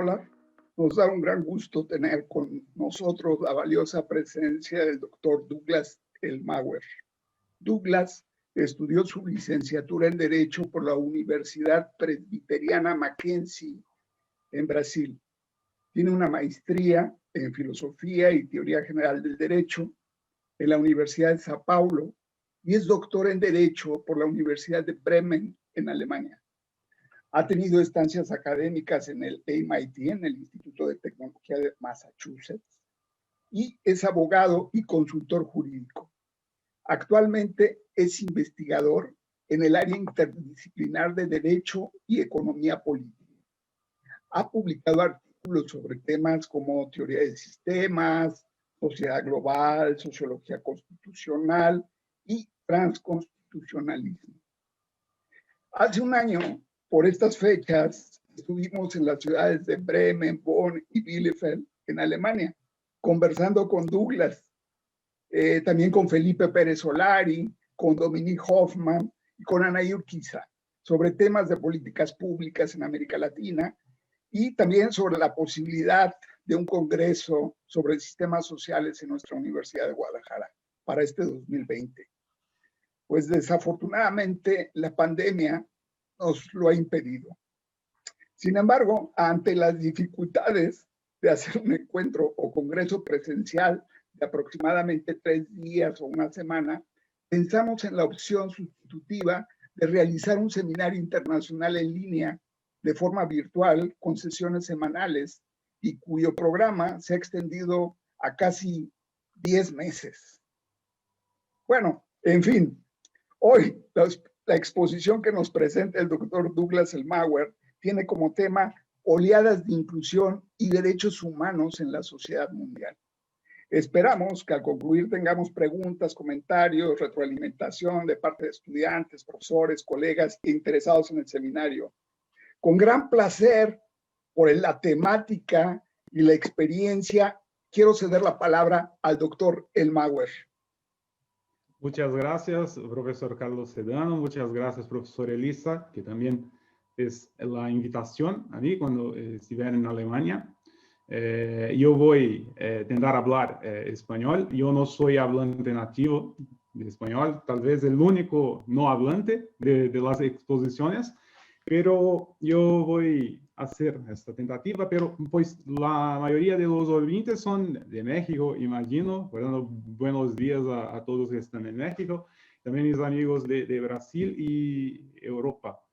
Hola, nos da un gran gusto tener con nosotros la valiosa presencia del doctor Douglas Elmauer. Douglas estudió su licenciatura en Derecho por la Universidad Presbiteriana Mackenzie en Brasil. Tiene una maestría en Filosofía y Teoría General del Derecho en la Universidad de Sao Paulo y es doctor en Derecho por la Universidad de Bremen en Alemania. Ha tenido estancias académicas en el MIT, en el Instituto de Tecnología de Massachusetts, y es abogado y consultor jurídico. Actualmente es investigador en el área interdisciplinar de Derecho y Economía Política. Ha publicado artículos sobre temas como teoría de sistemas, sociedad global, sociología constitucional y transconstitucionalismo. Hace un año, por estas fechas, estuvimos en las ciudades de Bremen, Bonn y Bielefeld, en Alemania, conversando con Douglas, también con Felipe Pérez Solari, con Dominique Hoffman y con Anaí Urquiza, sobre temas de políticas públicas en América Latina y también sobre la posibilidad de un congreso sobre sistemas sociales en nuestra Universidad de Guadalajara para este 2020. Pues desafortunadamente la pandemia nos lo ha impedido. Sin embargo, ante las dificultades de hacer un encuentro o congreso presencial de aproximadamente 3 días o una semana, pensamos en la opción sustitutiva de realizar un seminario internacional en línea de forma virtual con sesiones semanales y cuyo programa se ha extendido a casi 10 meses. Bueno, en fin, hoy la exposición que nos presenta el doctor Douglas Elmauer tiene como tema oleadas de inclusión y derechos humanos en la sociedad mundial. Esperamos que al concluir tengamos preguntas, comentarios, retroalimentación de parte de estudiantes, profesores, colegas e interesados en el seminario. Con gran placer por la temática y la experiencia, quiero ceder la palabra al doctor Elmauer. Muchas gracias, profesor Carlos Sedano. Muchas gracias, profesor Elisa, que también es la invitación a mí cuando estiver en Alemania. Yo voy a intentar hablar español. Yo no soy hablante nativo de español, tal vez el único no hablante de las exposiciones, pero yo voy a hacer esta tentativa, pero pues la mayoría de los oyentes son de México, imagino. Bueno, buenos días a todos que están en México, también mis amigos de Brasil y Europa.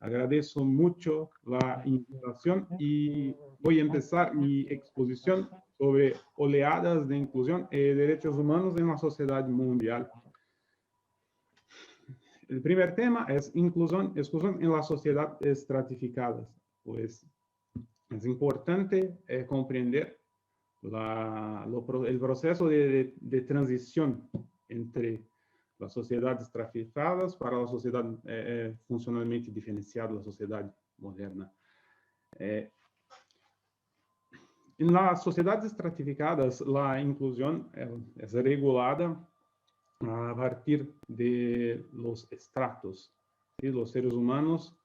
Agradezco mucho la invitación y voy a empezar mi exposición sobre oleadas de inclusión y derechos humanos en la sociedad mundial. El primer tema es exclusión en la sociedad estratificadas. Pues es importante comprender el proceso de transición entre las sociedades estratificadas para la sociedad funcionalmente diferenciada, la sociedad moderna. En las sociedades estratificadas, la inclusión es regulada a partir de los estratos. ¿Sí? Los seres humanos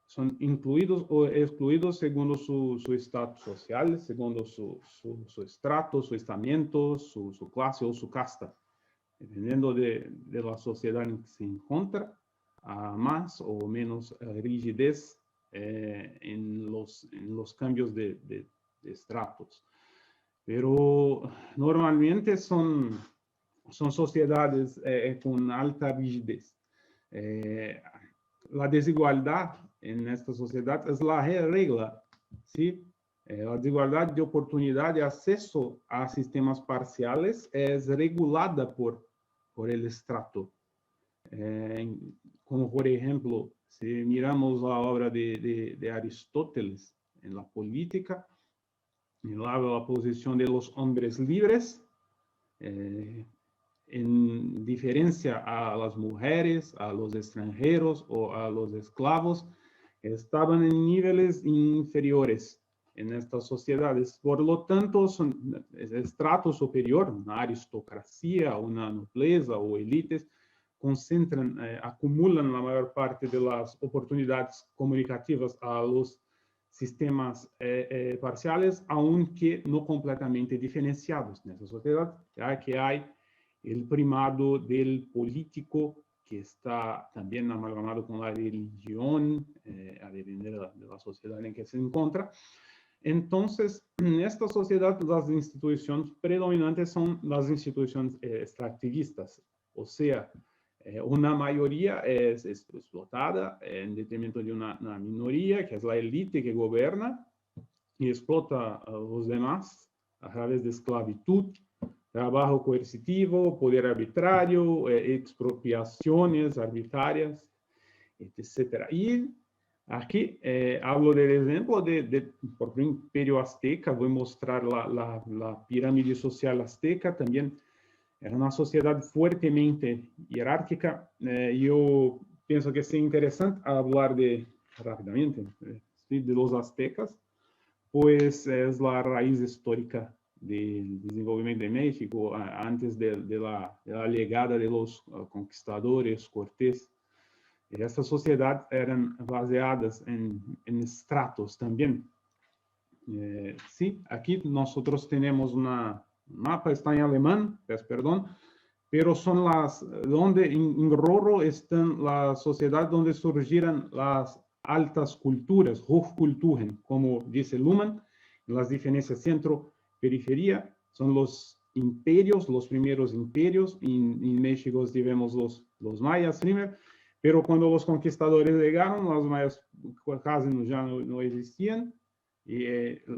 son incluidos o excluidos según su estatus social, según su estrato, su estamento, su clase o su casta. Dependiendo de la sociedad en que se encuentra, a más o menos rigidez en los cambios de estratos. Pero normalmente son sociedades con alta rigidez. La desigualdad en esta sociedad es la regla, ¿sí? La desigualdad de oportunidad de acceso a sistemas parciales es regulada por el estrato. Como por ejemplo, si miramos la obra de Aristóteles en la política, él habla de la posición de los hombres libres, en diferencia a las mujeres, a los extranjeros o a los esclavos, estaban en niveles inferiores en estas sociedades. Por lo tanto, son estrato superior, una aristocracia, una nobleza o élites, acumulan la mayor parte de las oportunidades comunicativas a los sistemas parciales, aunque no completamente diferenciados en esa sociedad, ya que hay el primado del político, que está también amalgamado con la religión, a depender de la sociedad en que se encuentra. Entonces, en esta sociedad, las instituciones predominantes son las instituciones extractivistas, o sea, una mayoría es explotada en detrimento de una minoría, que es la élite que gobierna y explota a los demás a través de esclavitud, trabajo coercitivo, poder arbitrario, expropiaciones arbitrarias, etc. Y aquí hablo del ejemplo por ejemplo, Imperio Azteca. Voy a mostrar la pirámide social azteca. También era una sociedad fuertemente jerárquica. Yo pienso que es interesante hablar rápidamente de los aztecas, pues es la raíz histórica del desenvolvimiento de México antes de la llegada de los conquistadores, Cortés. Estas sociedades eran baseadas en estratos también. Sí, aquí nosotros tenemos un mapa, está en alemán, perdón, pero son donde en Rorro están las sociedades donde surgieron las altas culturas, Hochkulturen, como dice Luhmann. Las diferencias centro-periferia son los imperios, los primeros imperios. En México vemos los mayas primero, pero cuando los conquistadores llegaron, los mayas casi ya no existían, y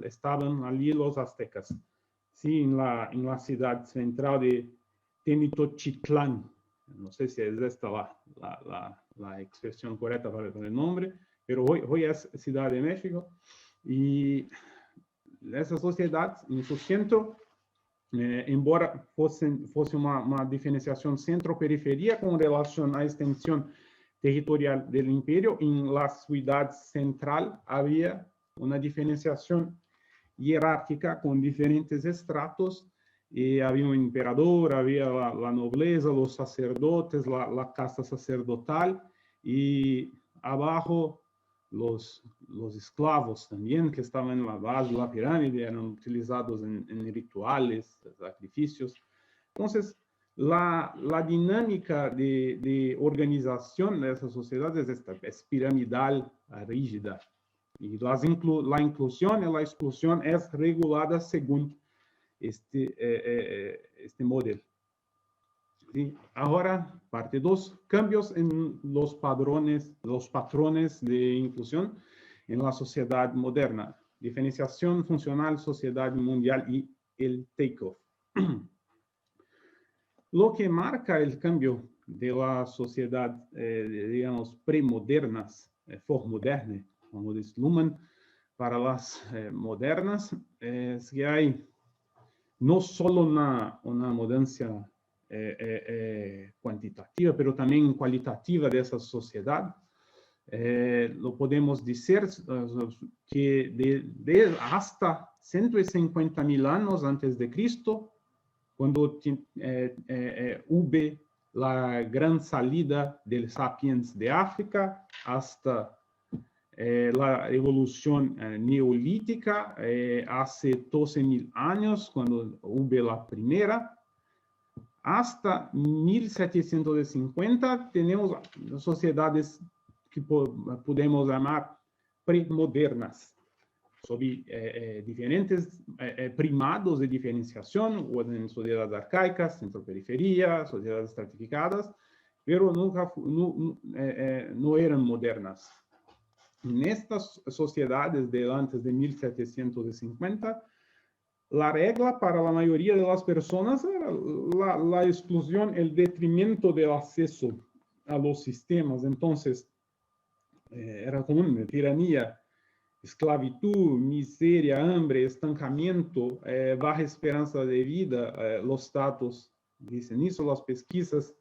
estaban allí los aztecas. Sí, en la ciudad central de Tenochtitlán. No sé si es esta la expresión correcta para el nombre, pero hoy es Ciudad de México. Y esa sociedad, en su centro, embora fosse una diferenciación centro-periferia con relación a extensión territorial del imperio, en la ciudad central había una diferenciación jerárquica con diferentes estratos. Había un emperador, había la nobleza, los sacerdotes, la casta sacerdotal, y abajo los esclavos también, que estaban en la base de la pirámide, eran utilizados en rituales, sacrificios. Entonces, la dinámica de organización de esas sociedades es piramidal, rígida. Y la inclusión y la exclusión es regulada según este modelo. ¿Sí? Ahora, parte 2, cambios en los patrones de inclusión en la sociedad moderna. Diferenciación funcional, sociedad mundial y el takeoff. Lo que marca el cambio de la sociedad, digamos, premodernas, vormoderne, como dice Luhmann, para las modernas, es que hay no solo una mudanza cuantitativa, pero también cualitativa de esa sociedad. Lo podemos decir que hasta 150.000 años antes de Cristo, cuando hubo la gran salida del sapiens de África, hasta la evolución neolítica, hace 12.000 años, cuando hubo la primera, hasta 1750 tenemos sociedades que podemos llamar premodernas, sobre diferentes primados de diferenciación, o en sociedades arcaicas, centro-periferia, sociedades estratificadas, pero nunca no eran modernas. En estas sociedades de antes de 1750, la regla para la mayoría de las personas era la exclusión, el detrimento del acceso a los sistemas. Entonces, era común tiranía, esclavitud, miseria, hambre, estancamiento, baja esperanza de vida. Los datos dicen eso, las pesquisas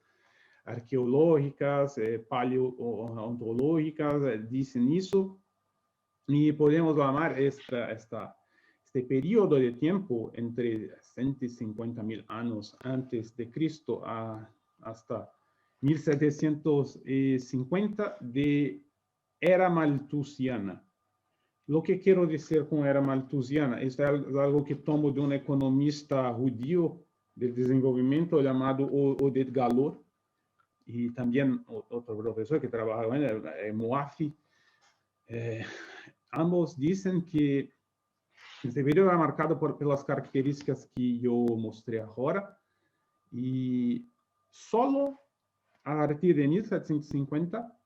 arqueológicas, paleontológicas dicen eso, y podemos llamar este periodo de tiempo entre 150.000 años antes de Cristo hasta 1750 de era malthusiana. Lo que quiero decir con era malthusiana es algo que tomo de un economista judío del desenvolvimiento llamado Oded Galor, y también otro profesor que trabajaba en Moafi. Ambos dicen que este período era marcado por las características que yo mostré ahora, y solo a partir de 1750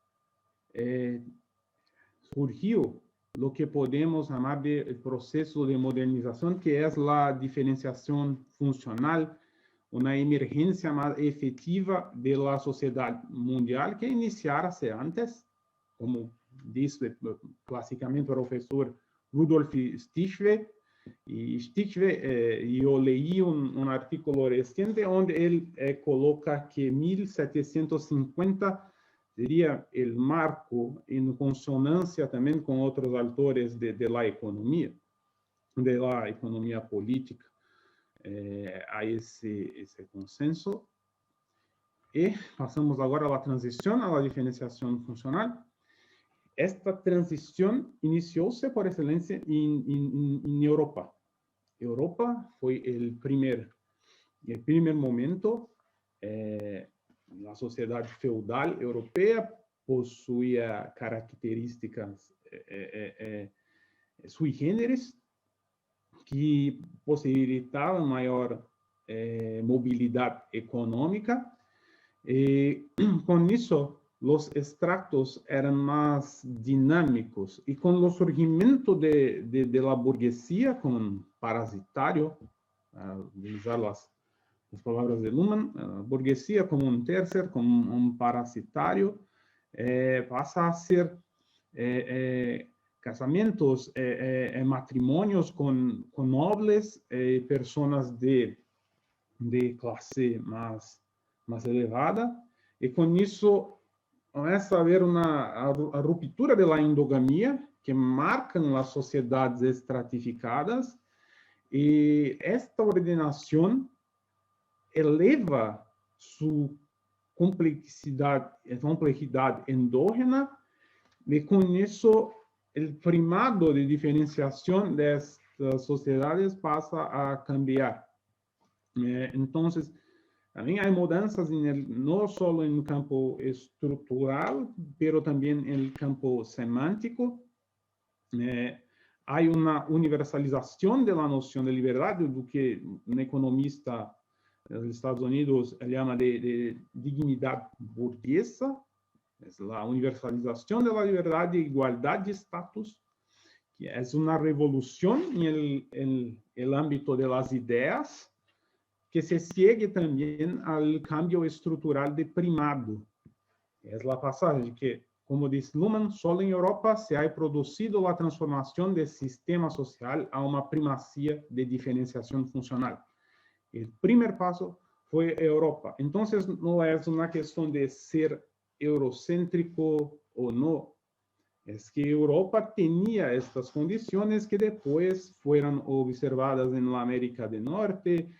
surgió lo que podemos llamar de el proceso de modernización, que es la diferenciación funcional, una emergencia más efectiva de la sociedad mundial que iniciarse antes, como dice clásicamente el profesor Rudolf Stichwe. Y Stichwe, yo leí un artículo reciente donde él coloca que 1750 sería el marco en consonancia también con otros autores de la economía política. Hay ese consenso. Y pasamos ahora a la transición a la diferenciación funcional. Esta transición inicióse por excelencia en Europa. Europa fue el primer momento. La sociedad feudal europea posuía características sui generis que posibilitaban mayor movilidad económica. Con eso, los extractos eran más dinámicos, y con el surgimiento de la burguesía como parasitario, utilizar las palabras de Luhmann, burguesía como un tercer, como un parasitario, pasa a ser casamientos, matrimonios con nobles, personas de clase más elevada, y con eso começa a haver a ruptura de la endogamia que marcan las sociedades estratificadas, y esta ordenación eleva su complejidad endógena, y con eso el primado de diferenciación de estas sociedades pasa a cambiar. Entonces, también hay mudanzas no solo en el campo estructural, pero también en el campo semántico. Hay una universalización de la noción de libertad, lo que un economista de los Estados Unidos llama de dignidad burguesa. Es la universalización de la libertad y igualdad de estatus, que es una revolución en el ámbito de las ideas, que se sigue también al cambio estructural de primado. Es la pasaje que, como dice Luhmann, solo en Europa se ha producido la transformación del sistema social a una primacía de diferenciación funcional. El primer paso fue Europa. Entonces, no es una cuestión de ser eurocéntrico o no. Es que Europa tenía estas condiciones que después fueron observadas en la América del Norte,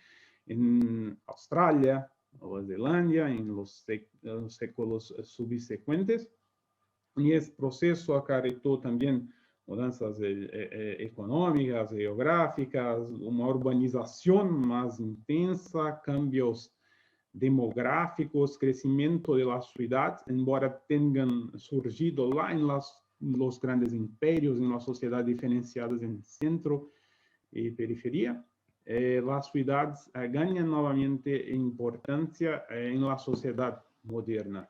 en Australia, Nueva Zelanda, en los séculos subsecuentes. Y ese proceso acarretó también mudanzas económicas, geográficas, una urbanización más intensa, cambios demográficos, crecimiento de la ciudad, embora tengan surgido lá en los grandes imperios, en las sociedades diferenciadas en centro y periferia. Las ciudades ganan nuevamente importancia en la sociedad moderna.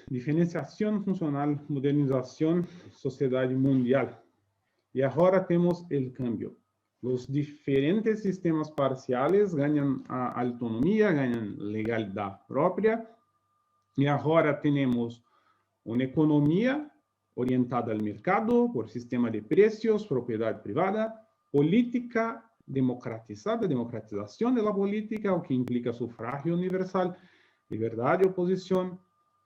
Diferenciación funcional, modernización, sociedad mundial. Y ahora tenemos el cambio. Los diferentes sistemas parciales ganan autonomía, ganan legalidad propia. Y ahora tenemos una economía orientada al mercado por sistema de precios, propiedad privada, política democratizada, democratización de la política, o que implica sufragio universal, libertad de oposición,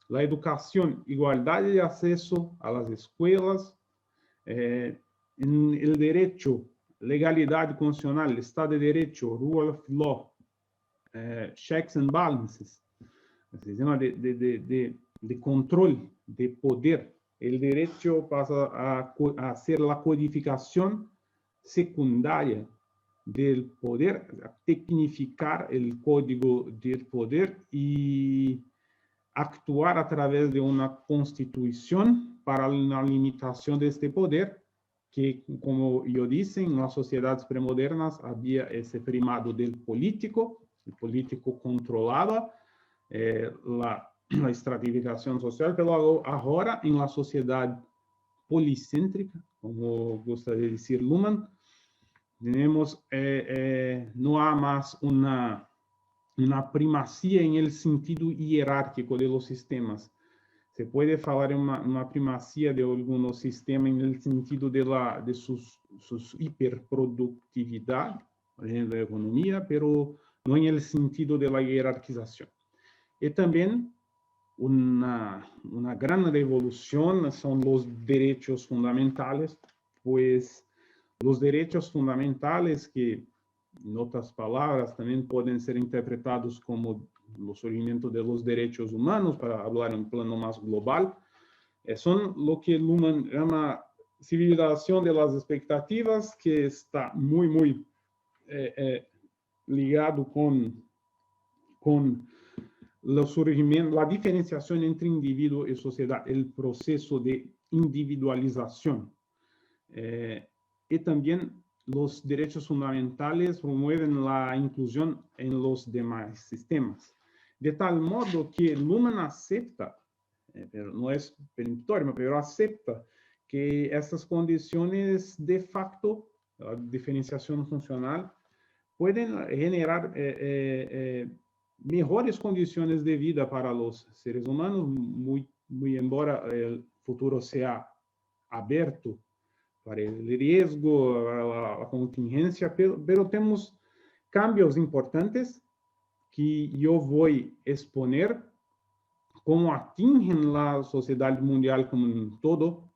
la educación, igualdad de acceso a las escuelas, en el derecho, legalidad constitucional, Estado de Derecho, rule of law, checks and balances, el sistema de control, de poder el derecho pasa a ser la codificación secundaria del poder, a tecnificar el código del poder y actuar a través de una constitución para la limitación de este poder, que, como yo dije, en las sociedades premodernas había ese primado del político, el político controlaba la estratificación social, pero ahora en la sociedad policéntrica, como gusta de decir Luhmann, tenemos, no hay más una primacía en el sentido jerárquico de los sistemas. Se puede hablar de una primacía de algunos sistemas en el sentido de sus hiperproductividad en la economía, pero no en el sentido de la jerarquización. Y también una gran revolución son los derechos fundamentales, pues los derechos fundamentales, que en otras palabras también pueden ser interpretados como los surgimientos de los derechos humanos, para hablar en un plano más global, son lo que Luhmann llama civilización de las expectativas, que está muy ligado con la diferenciación entre individuo y sociedad, el proceso de individualización. Y también los derechos fundamentales promueven la inclusión en los demás sistemas. De tal modo que Luhmann acepta, pero no es peremptorio, pero acepta que estas condiciones de facto, la diferenciación funcional, pueden generar mejores condiciones de vida para los seres humanos, muy embora el futuro sea abierto para el riesgo, para la contingencia, pero tenemos cambios importantes que yo voy a exponer como atingen la sociedad mundial como un todo.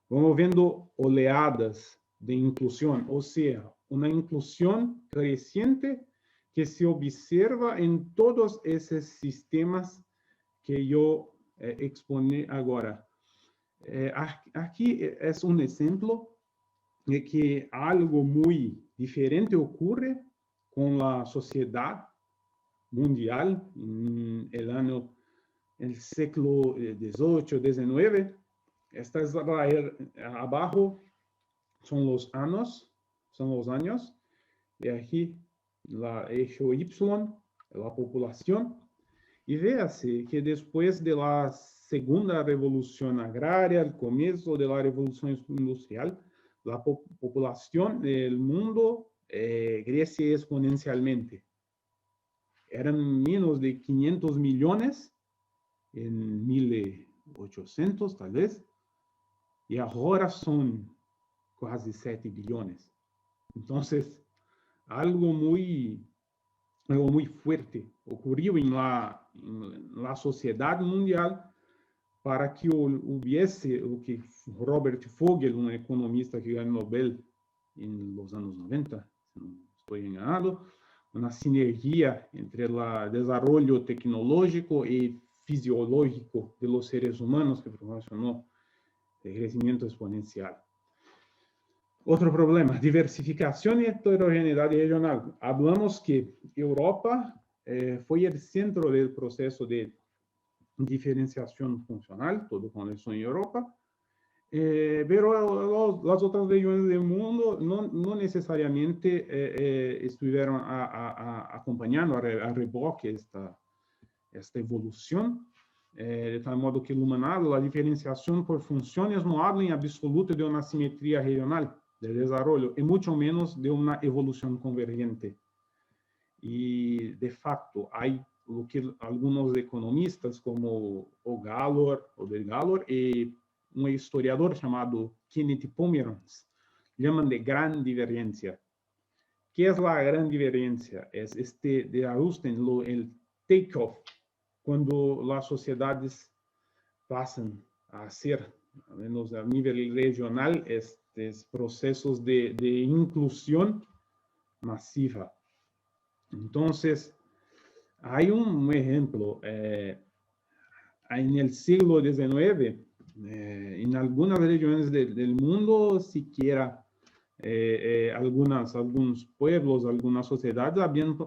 Vamos viendo oleadas de inclusión, o sea, una inclusión creciente que se observa en todos esos sistemas que yo exponí ahora. Aquí es un ejemplo de que algo muy diferente ocurre con la sociedad mundial en el siglo XVIII, XIX. Esta es abajo, son los años, y aquí la eje Y, la población, y véase que después de la segunda revolución agraria, el comienzo de la revolución industrial, la población del mundo crece exponencialmente. Eran menos de 500 millones en 1800, tal vez, y ahora son casi 7 billones. Entonces, algo muy fuerte ocurrió en la sociedad mundial para que hubiese o que Robert Fogel, un economista que ganó Nobel en los años 90, si no estoy enganado, una sinergia entre el desarrollo tecnológico y fisiológico de los seres humanos que proporcionó el crecimiento exponencial. Otro problema, diversificación y heterogeneidad regional. Hablamos que Europa fue el centro del proceso de diferenciación funcional, todo comenzó en Europa, pero las otras regiones del mundo no necesariamente estuvieron acompañando a reboque esta evolución, de tal modo que Luhmann habla, la diferenciación por funciones no habla en absoluto de una simetría regional de desarrollo, y mucho menos de una evolución convergente. Y de facto hay lo que algunos economistas como Gallor y un historiador llamado Kenneth Pomeranz llaman de gran divergencia. ¿Qué es la gran divergencia? Es de ajuste en el take-off, cuando las sociedades pasan a ser, al menos a nivel regional, estos procesos de inclusión masiva. Entonces, hay un ejemplo. En el siglo XIX, en algunas regiones del mundo, siquiera algunos pueblos, algunas sociedades habían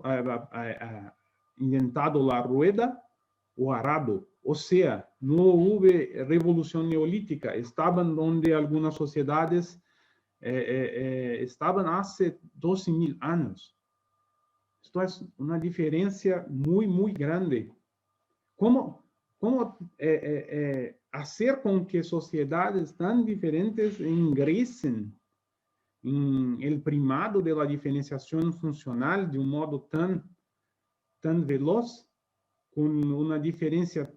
inventado la rueda o arado. O sea, no hubo revolución neolítica. Estaban donde algunas sociedades estaban hace 12.000 años. Esto es una diferencia muy, muy grande. ¿Cómo hacer con que sociedades tan diferentes ingresen en el primado de la diferenciación funcional de un modo tan veloz, con una diferencia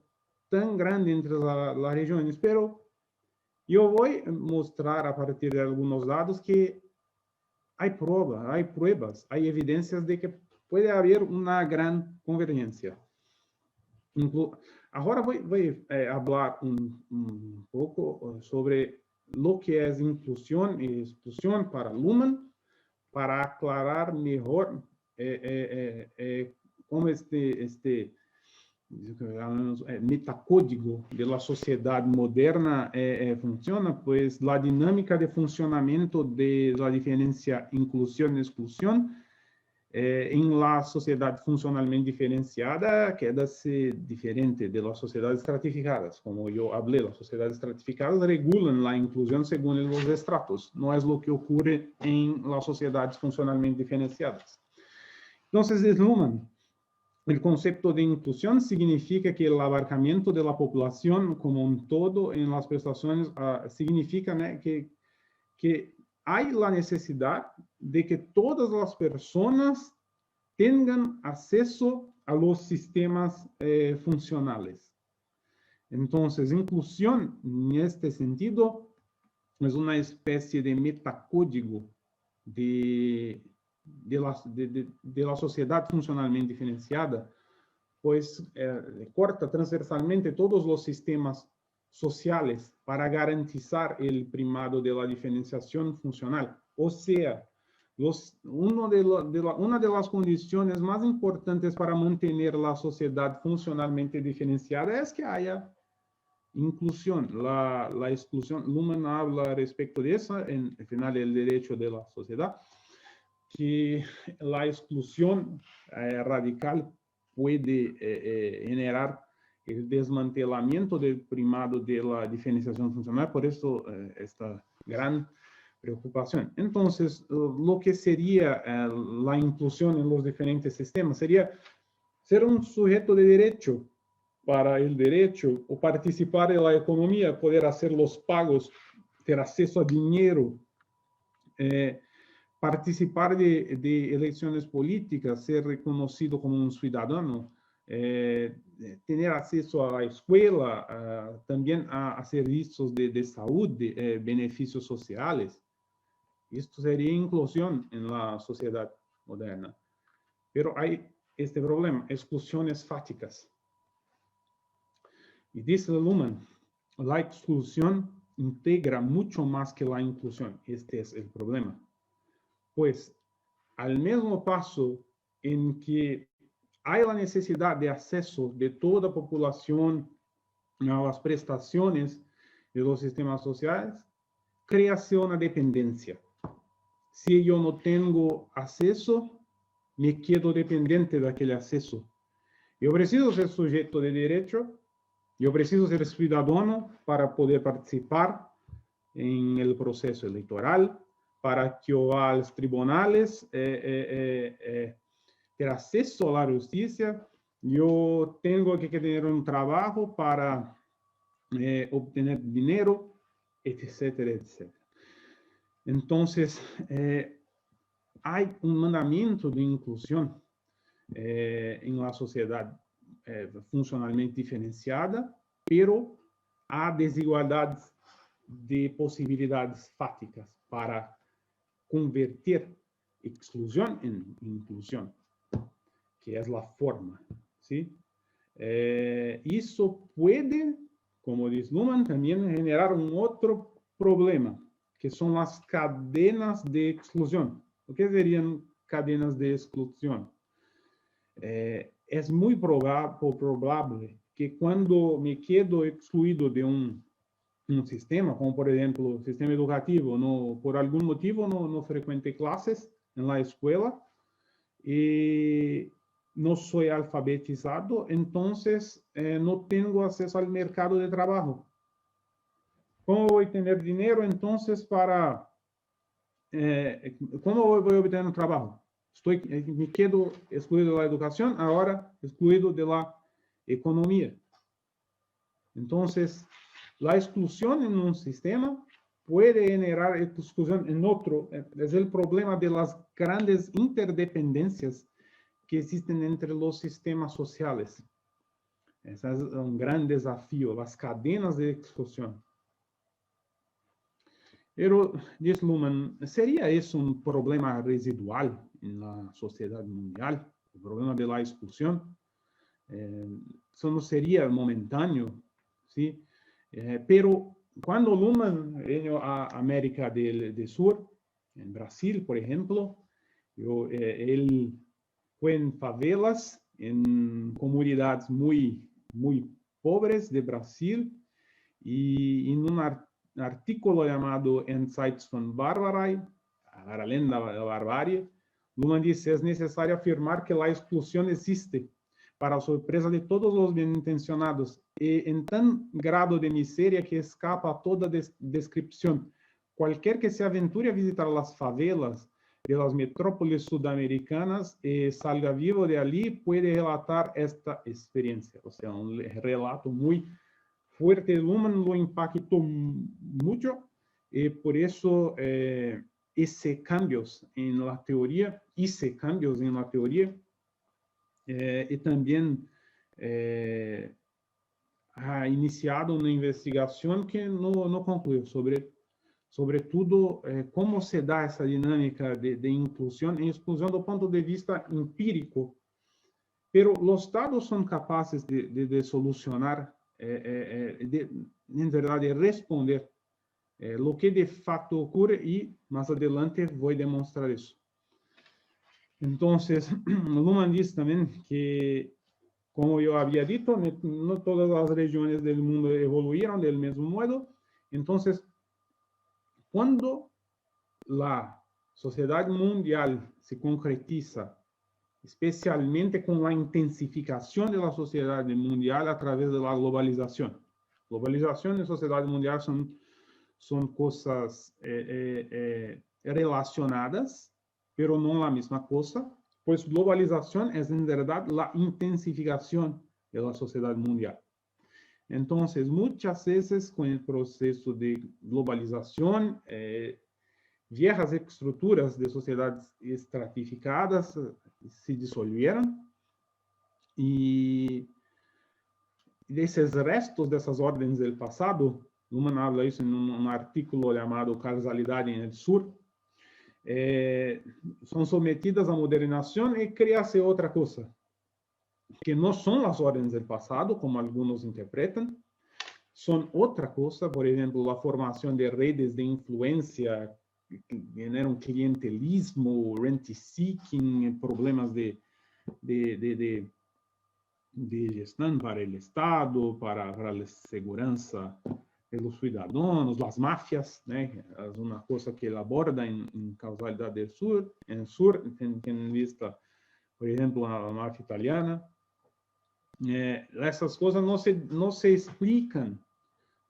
tan grande entre las regiones? Pero yo voy a mostrar a partir de algunos datos que hay pruebas, hay evidencias de que puede haber una gran convergencia. Agora vou falar pouco sobre o que é inclusão e exclusão para Luhmann, para aclarar melhor como este metacódigo da sociedade moderna funciona, pois a dinâmica de funcionamento da diferença inclusão e exclusão em la sociedade funcionalmente diferenciada queda-se diferente de las sociedades estratificadas. Como eu falei, as sociedades estratificadas regulam a inclusão segundo os estratos. Não é o que ocorre em las sociedades funcionalmente diferenciadas. Então, desde Luhmann, o conceito de inclusão significa que o abarcamento da população como um todo em las prestações significa, né, que há a necessidade de que todas as pessoas tenham acesso a los sistemas funcionales. Entonces, inclusión, en este sentido, es una especie de metacódigo de la sociedad funcionalmente diferenciada, pues corta transversalmente todos los sistemas sociales para garantizar el primado de la diferenciación funcional. O sea, una de las condiciones más importantes para mantener la sociedad funcionalmente diferenciada es que haya inclusión. La exclusión, Luhmann habla respecto de eso en el final del derecho de la sociedad, que la exclusión radical puede generar el desmantelamiento del primado de la diferenciación funcional. Por eso esta gran preocupación. Entonces, lo que sería la inclusión en los diferentes sistemas sería ser un sujeto de derecho para el derecho, o participar en la economía, poder hacer los pagos, tener acceso a dinero, participar de elecciones políticas, ser reconocido como un ciudadano, tener acceso a la escuela, también a servicios de salud, de beneficios sociales. Esto sería inclusión en la sociedad moderna. Pero hay este problema, exclusiones fáticas. Y dice Luhmann, la exclusión integra mucho más que la inclusión. Este es el problema. Pues, al mismo paso en que hay la necesidad de acceso de toda la población a las prestaciones de los sistemas sociales, crea-se una dependencia. Si yo no tengo acceso, me quedo dependiente de aquel acceso. Yo preciso ser sujeto de derecho, yo preciso ser ciudadano para poder participar en el proceso electoral, para que yo vaya a los tribunales, tener acceso a la justicia. Yo tengo que tener un trabajo para obtener dinero, etcétera, etcétera. Entonces, hay un mandamiento de inclusión en la sociedad funcionalmente diferenciada, pero hay desigualdades de posibilidades fáticas para convertir exclusión en inclusión, que es la forma, ¿sí? Eso puede, como dice Luhmann, también generar un otro problema, que son las cadenas de exclusión. ¿O qué serían cadenas de exclusión? Es muy probable que cuando me quedo excluido de un un sistema, como por ejemplo, sistema educativo, no, por algún motivo no frecuente clases en la escuela y no soy alfabetizado, entonces no tengo acceso al mercado de trabajo. ¿Cómo voy a tener dinero entonces para, cómo voy a obtener un trabajo? Me quedo excluido de la educación, ahora excluido de la economía. Entonces, la exclusión en un sistema puede generar exclusión en otro. Es el problema de las grandes interdependencias que existen entre los sistemas sociales. Ese es un gran desafío, las cadenas de exclusión. Pero, dice Luhmann, ¿sería eso un problema residual en la sociedad mundial? El problema de la exclusión. Eso no sería momentáneo, ¿sí? Pero cuando Luhmann vino a América del Sur, en Brasil, por ejemplo, él fue en favelas, en comunidades muy pobres de Brasil, y en un artículo llamado Insights von Barbarei, para além da barbarie, Luhmann dice, es necesario afirmar que la exclusión existe, para sorpresa de todos los bien intencionados, y en tan grado de miseria que escapa a toda descripción. Cualquier que se aventure a visitar las favelas de las metrópolis sudamericanas y salga vivo de allí puede relatar esta experiencia. O sea, un relato muy fuerte. Luhmann lo impactó mucho y por eso hice cambios en la teoría, y también ha iniciado una investigación que no concluyó sobre todo cómo se da esa dinámica de inclusión e exclusión do ponto de vista empírico. Pero los datos son capaces de solucionar, en verdad, de responder lo que de facto ocurre y más adelante voy a demostrar eso. Entonces, Luhmann dice también que, como yo había dicho, no todas las regiones del mundo evoluyeron del mismo modo. Entonces, cuando la sociedad mundial se concretiza, especialmente con la intensificación de la sociedad mundial a través de la globalización. Globalización y sociedad mundial son cosas relacionadas, pero no la misma cosa, pues globalización es en verdad la intensificación de la sociedad mundial. Entonces, muchas veces con el proceso de globalización, viejas estructuras de sociedades estratificadas se disolvieron y esos restos de esas órdenes del pasado, Luhmann habla eso en un artículo llamado Causalidad en el Sur, son sometidas a modernización y créase otra cosa, que no son las órdenes del pasado, como algunos interpretan, son otra cosa, por ejemplo, la formación de redes de influencia que generan clientelismo, rent-seeking, problemas de gestión para el Estado, para la seguridad de los ciudadanos, las mafias, ¿no? Es una cosa que él aborda en Causalidad del Sur, en vista, por ejemplo, la mafia italiana. Essas coisas não se explicam,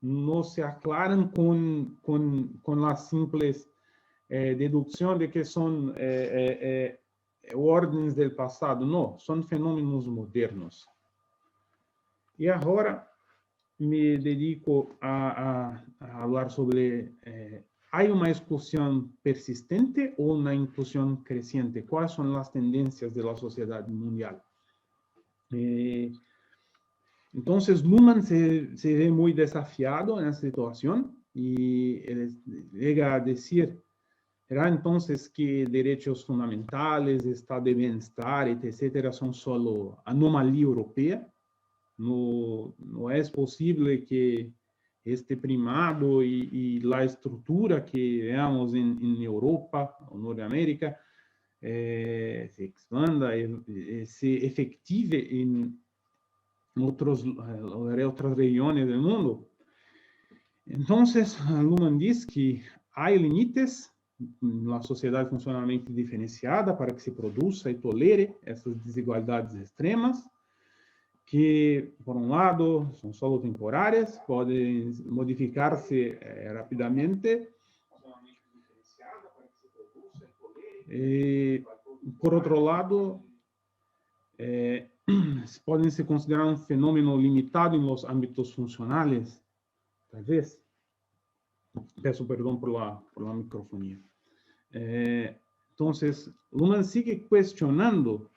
não se aclaram com a simples dedução de que são ordens do passado. Não, são fenômenos modernos. E agora me dedico a falar sobre ¿hay uma exclusão persistente ou uma inclusão crescente? Quais são as tendências da sociedade mundial? Entonces, Luhmann se ve muy desafiado en esa situación y llega a decir, ¿será entonces que derechos fundamentales, estado de bienestar, etcétera, son solo anomalía europea? No es posible que este primado y la estructura que veamos en Europa o Norteamérica se expanda, se efective en otras regiones del mundo. Entonces, Luhmann dice que hay límites na sociedade funcionalmente diferenciada para que se produza e tolere essas desigualdades extremas, que, por um lado, são só temporárias, podem modificar-se rapidamente, e, por outro lado, podem se considerar um fenômeno limitado em los âmbitos funcionais, talvez. Peço perdão por la microfonia. Entonces, Luhmann sigue cuestionando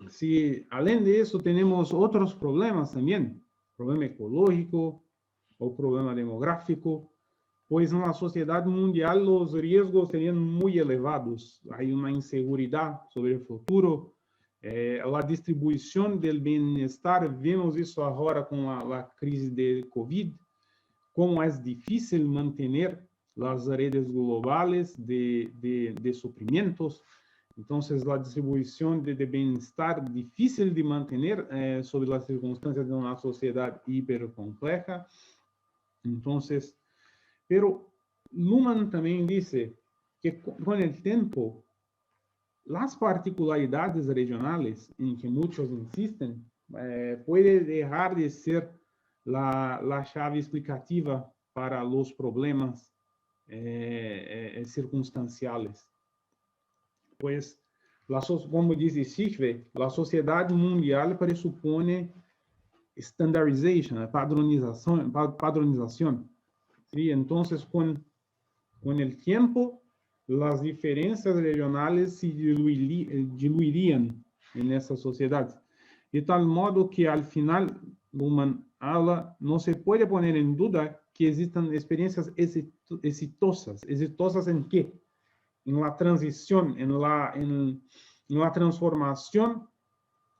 si, além de eso, tenemos otros problemas también, problema ecológico o problema demográfico, pues en la sociedad mundial los riesgos serían muy elevados. Hay una inseguridad sobre el futuro, la distribución del bienestar, vemos eso ahora con la crisis del COVID, cómo es difícil mantener las redes globales de suprimientos. Entonces, la distribución de bienestar difícil de mantener sobre las circunstancias de una sociedad hipercompleja. Entonces, pero Luhmann también dice que con el tiempo, las particularidades regionales en que muchos insisten puede dejar de ser la llave explicativa para los problemas circunstanciales. Pues, como dice Schiff, la sociedad mundial presupone standardization, padronización. ¿Sí? Entonces, con el tiempo, las diferencias regionales se diluirían en esa sociedad. De tal modo que al final, Luhmann habla, no se puede poner en duda que existan experiencias exitosas. ¿Exitosas en qué? En la transición, en la transformación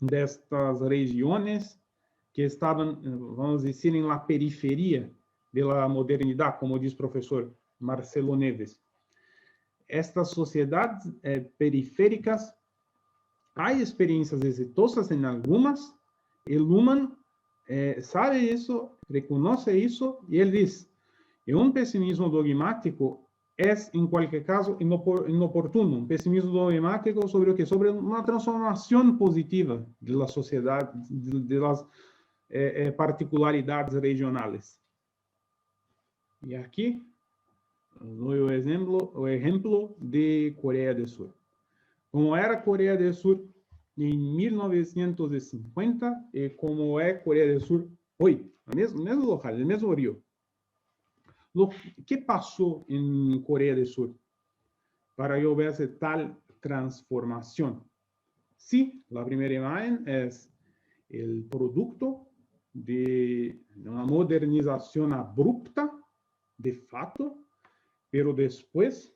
de estas regiones que estaban, vamos a decir, en la periferia de la modernidad, como dice el profesor Marcelo Neves. Estas sociedades periféricas, hay experiencias exitosas en algunas, y Luhmann sabe eso, reconoce eso, y él dice, que un pesimismo dogmático es, en cualquier caso, inoportuno. Un pesimismo dogmático sobre o quê? Sobre uma transformação positiva da sociedade, das particularidades regionais. E aqui, o exemplo de Coreia do Sul. Como era Coreia do Sul em 1950 e como é Coreia do Sul hoje, no mesmo local, no mesmo rio. O que passou em Coreia do Sul para que houvesse tal transformação? Sí, a primeira imagem é o produto de uma modernização abrupta, de fato, pero depois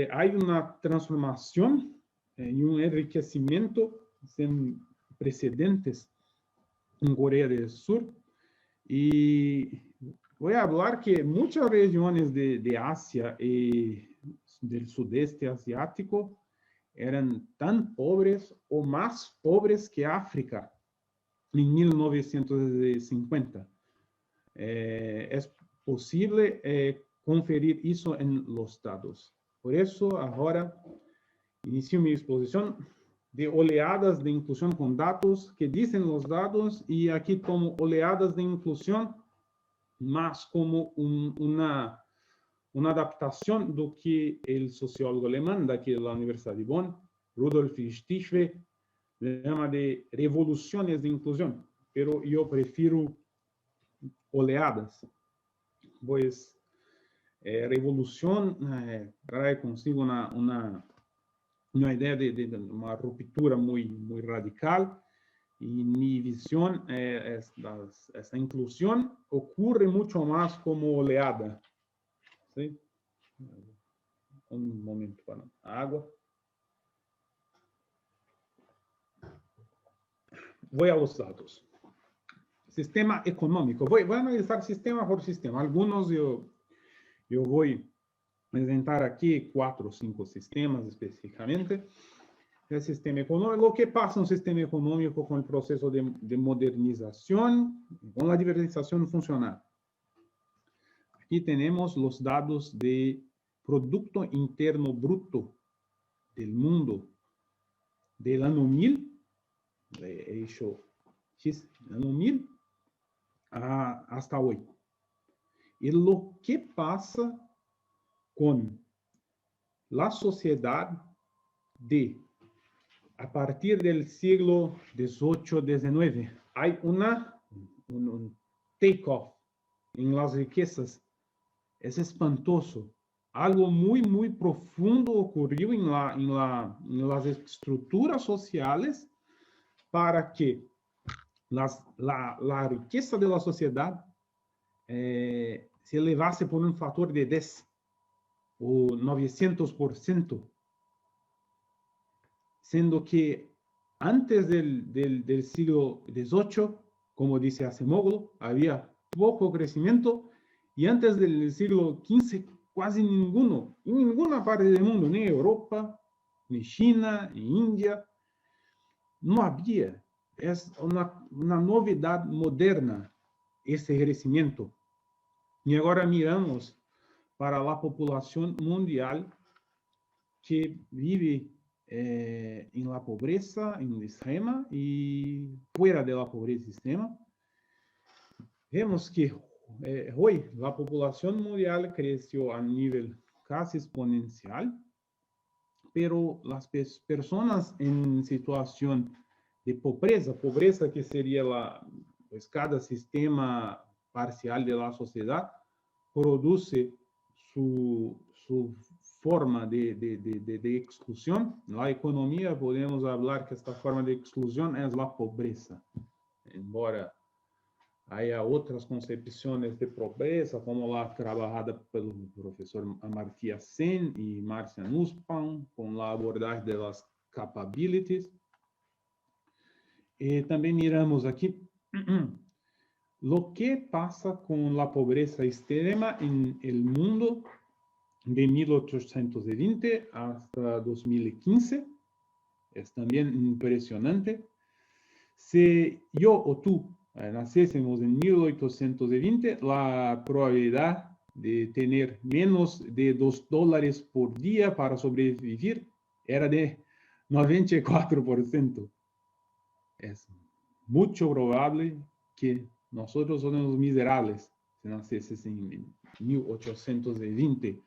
há uma transformação e um enriquecimento sem precedentes em Coreia do Sul. E voy a hablar que muchas regiones de Asia y del sudeste asiático eran tan pobres o más pobres que África en 1950. Es posible conferir eso en los datos. Por eso, ahora inicio mi exposición de oleadas de inclusión con datos que dicen los datos, y aquí tomo oleadas de inclusión más como una adaptación do que el sociólogo alemán de aquí de la Universidad de Bonn, Rudolf Stichwe, le llama de revoluciones de inclusión, pero yo prefiero oleadas, pues revolución trae consigo una idea de una ruptura muy radical. Y mi visión es esta inclusión ocurre mucho más como oleada. ¿Sí? Un momento para agua. Voy a los datos. Sistema económico. Voy a analizar sistema por sistema. Algunos yo voy a presentar aquí 4 o 5 sistemas específicamente. El sistema económico, lo que pasa en un sistema económico con el proceso de modernización, con la diversificación funcional. aquí tenemos los datos de Producto Interno Bruto del mundo del año 1000, he hecho año 1000 hasta hoy. Y lo que pasa con la sociedad a partir del siglo XVIII, XIX, hay un take-off en las riquezas. Es espantoso. Algo muy, muy profundo ocurrió en las estructuras sociales para que la riqueza de la sociedad se elevase por un factor de 10 o 900%, siendo que antes del siglo XVIII, como dice Acemoglu, había poco crecimiento, y antes del siglo XV casi ninguno, en ninguna parte del mundo, ni Europa, ni China, ni India, no había. Es una novedad moderna ese crecimiento. Y ahora miramos para la población mundial que vive en la pobreza, en el extrema y fuera de la pobreza extrema. Vemos que hoy la población mundial creció a nivel casi exponencial, pero las personas en situación de pobreza que sería pues cada sistema parcial de la sociedad, produce su forma de exclusión. La economía, podemos hablar que esta forma de exclusión es la pobreza, embora haya otras concepciones de pobreza, como la trabajada pelo profesor Amartya Sen y Marcia Nussbaum, con la abordaje de las capabilities. También miramos aquí lo que pasa con la pobreza extrema en el mundo de 1820 hasta 2015. Es también impresionante. Si yo o tú naciésemos en 1820, la probabilidad de tener menos de $2 por día para sobrevivir era de 94%. Es mucho probable que nosotros somos miserables si naciésemos en 1820.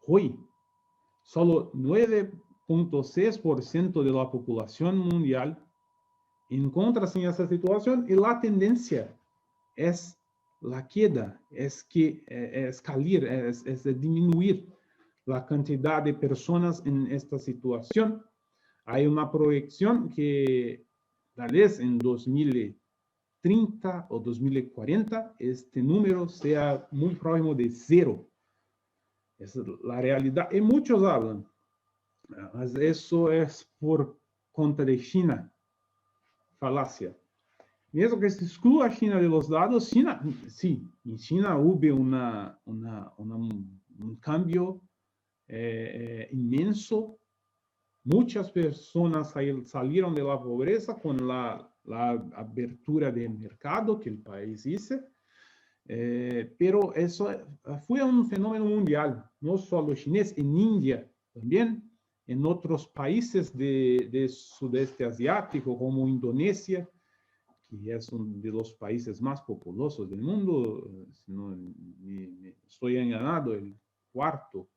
Hoy, solo 9.6% de la población mundial encontra-se en esa situación, y la tendencia es la queda, es disminuir la cantidad de personas en esta situación. Hay una proyección que tal vez en 2030 o 2040 este número sea muy próximo de 0. Esa es la realidad. Y muchos hablan, eso es por conta de China. Falacia. Mesmo que se exclua a China de los dados, China, sí, en China hubo un cambio inmenso. Muchas personas salieron de la pobreza con la apertura del mercado que el país hizo, pero eso fue un fenómeno mundial, no solo chinés, en India también, en otros países de sudeste asiático, como Indonesia, que es uno de los países más populosos del mundo, si no estoy engañado, el 4º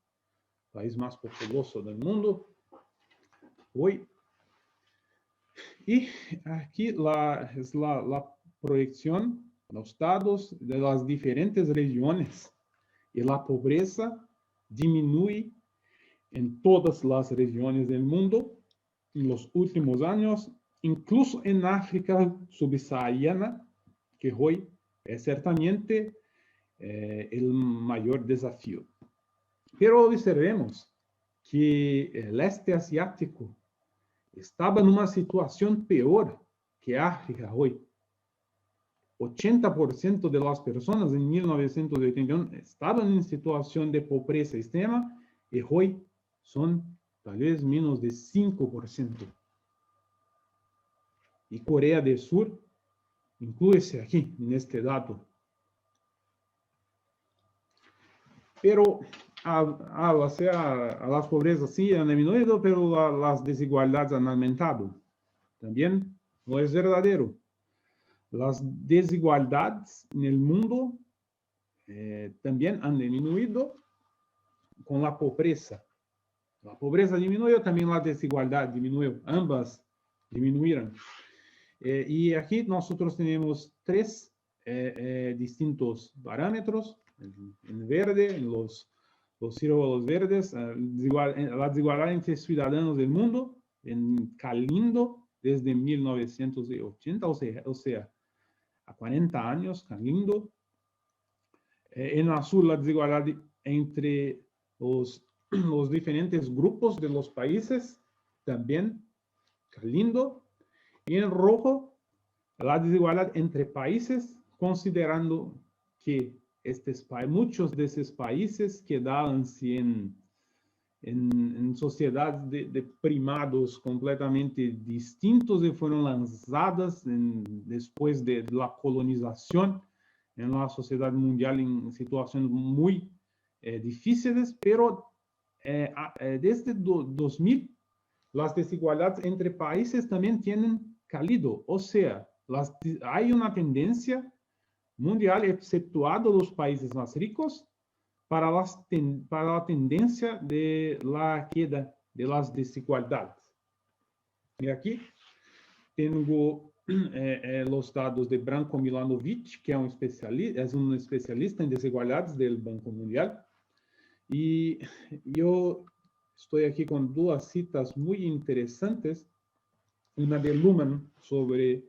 país más populoso del mundo hoy. Y aquí es la proyección, los datos de las diferentes regiones, y la pobreza disminuye en todas las regiones del mundo en los últimos años, incluso en África subsahariana, que hoy es ciertamente el mayor desafío. Pero observemos que el este asiático estaba en una situación peor que África hoy. 80% de las personas en 1981 estaban en situación de pobreza extrema, y hoy son tal vez menos de 5%. Y Corea del Sur incluye aquí en este dato. pero a las pobrezas sí han disminuido, pero las desigualdades han aumentado. También no es verdadero. Las desigualdades en el mundo también han disminuido con la pobreza. La pobreza disminuyó, también la desigualdad disminuyó. Ambas disminuyeron. Y aquí nosotros tenemos tres distintos parámetros. En verde, en los círculos verdes, la desigualdad entre ciudadanos del mundo, en Galindo, desde 1980, o sea, a 40 años, Galindo. En azul, la desigualdad entre los diferentes grupos de los países, también, Galindo. Y en rojo, la desigualdad entre países, considerando que muchos de esos países quedaban-se en sociedades de primados completamente distintos y fueron lanzadas después de la colonización en la sociedad mundial en situaciones muy difíciles, pero desde 2000 las desigualdades entre países también tienen caído, o sea, hay una tendencia mundial, exceptuado los países más ricos, para la tendencia de la queda de las desigualdades. Y aquí tengo los datos de Branko Milanovic, que es un especialista en desigualdades del Banco Mundial. Y yo estoy aquí con dos citas muy interesantes. Una de Luhmann sobre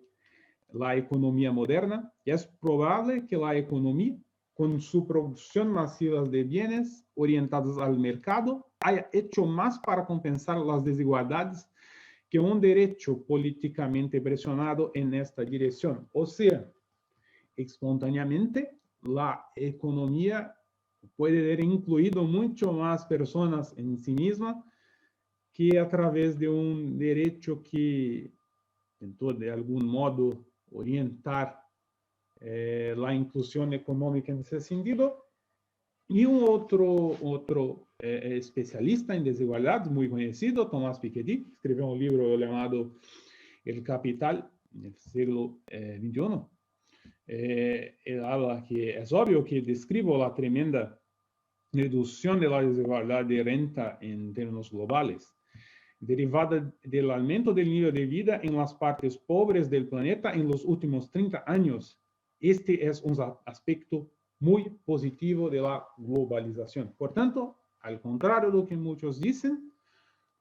la economía moderna. Es probable que la economía, con su producción masiva de bienes orientados al mercado, haya hecho más para compensar las desigualdades que un derecho políticamente presionado en esta dirección. O sea, espontáneamente, la economía puede haber incluido mucho más personas en sí misma que a través de un derecho que intentó de algún modo orientar la inclusión económica en ese sentido. Y un otro especialista en desigualdad muy conocido, Thomas Piketty, escribió un libro llamado El Capital en el siglo XXI. Él habla que es obvio que describo la tremenda reducción de la desigualdad de renta en términos globales, derivada del aumento del nivel de vida en las partes pobres del planeta en los últimos 30 años. Este es un aspecto muy positivo de la globalización. Por tanto, al contrario de lo que muchos dicen,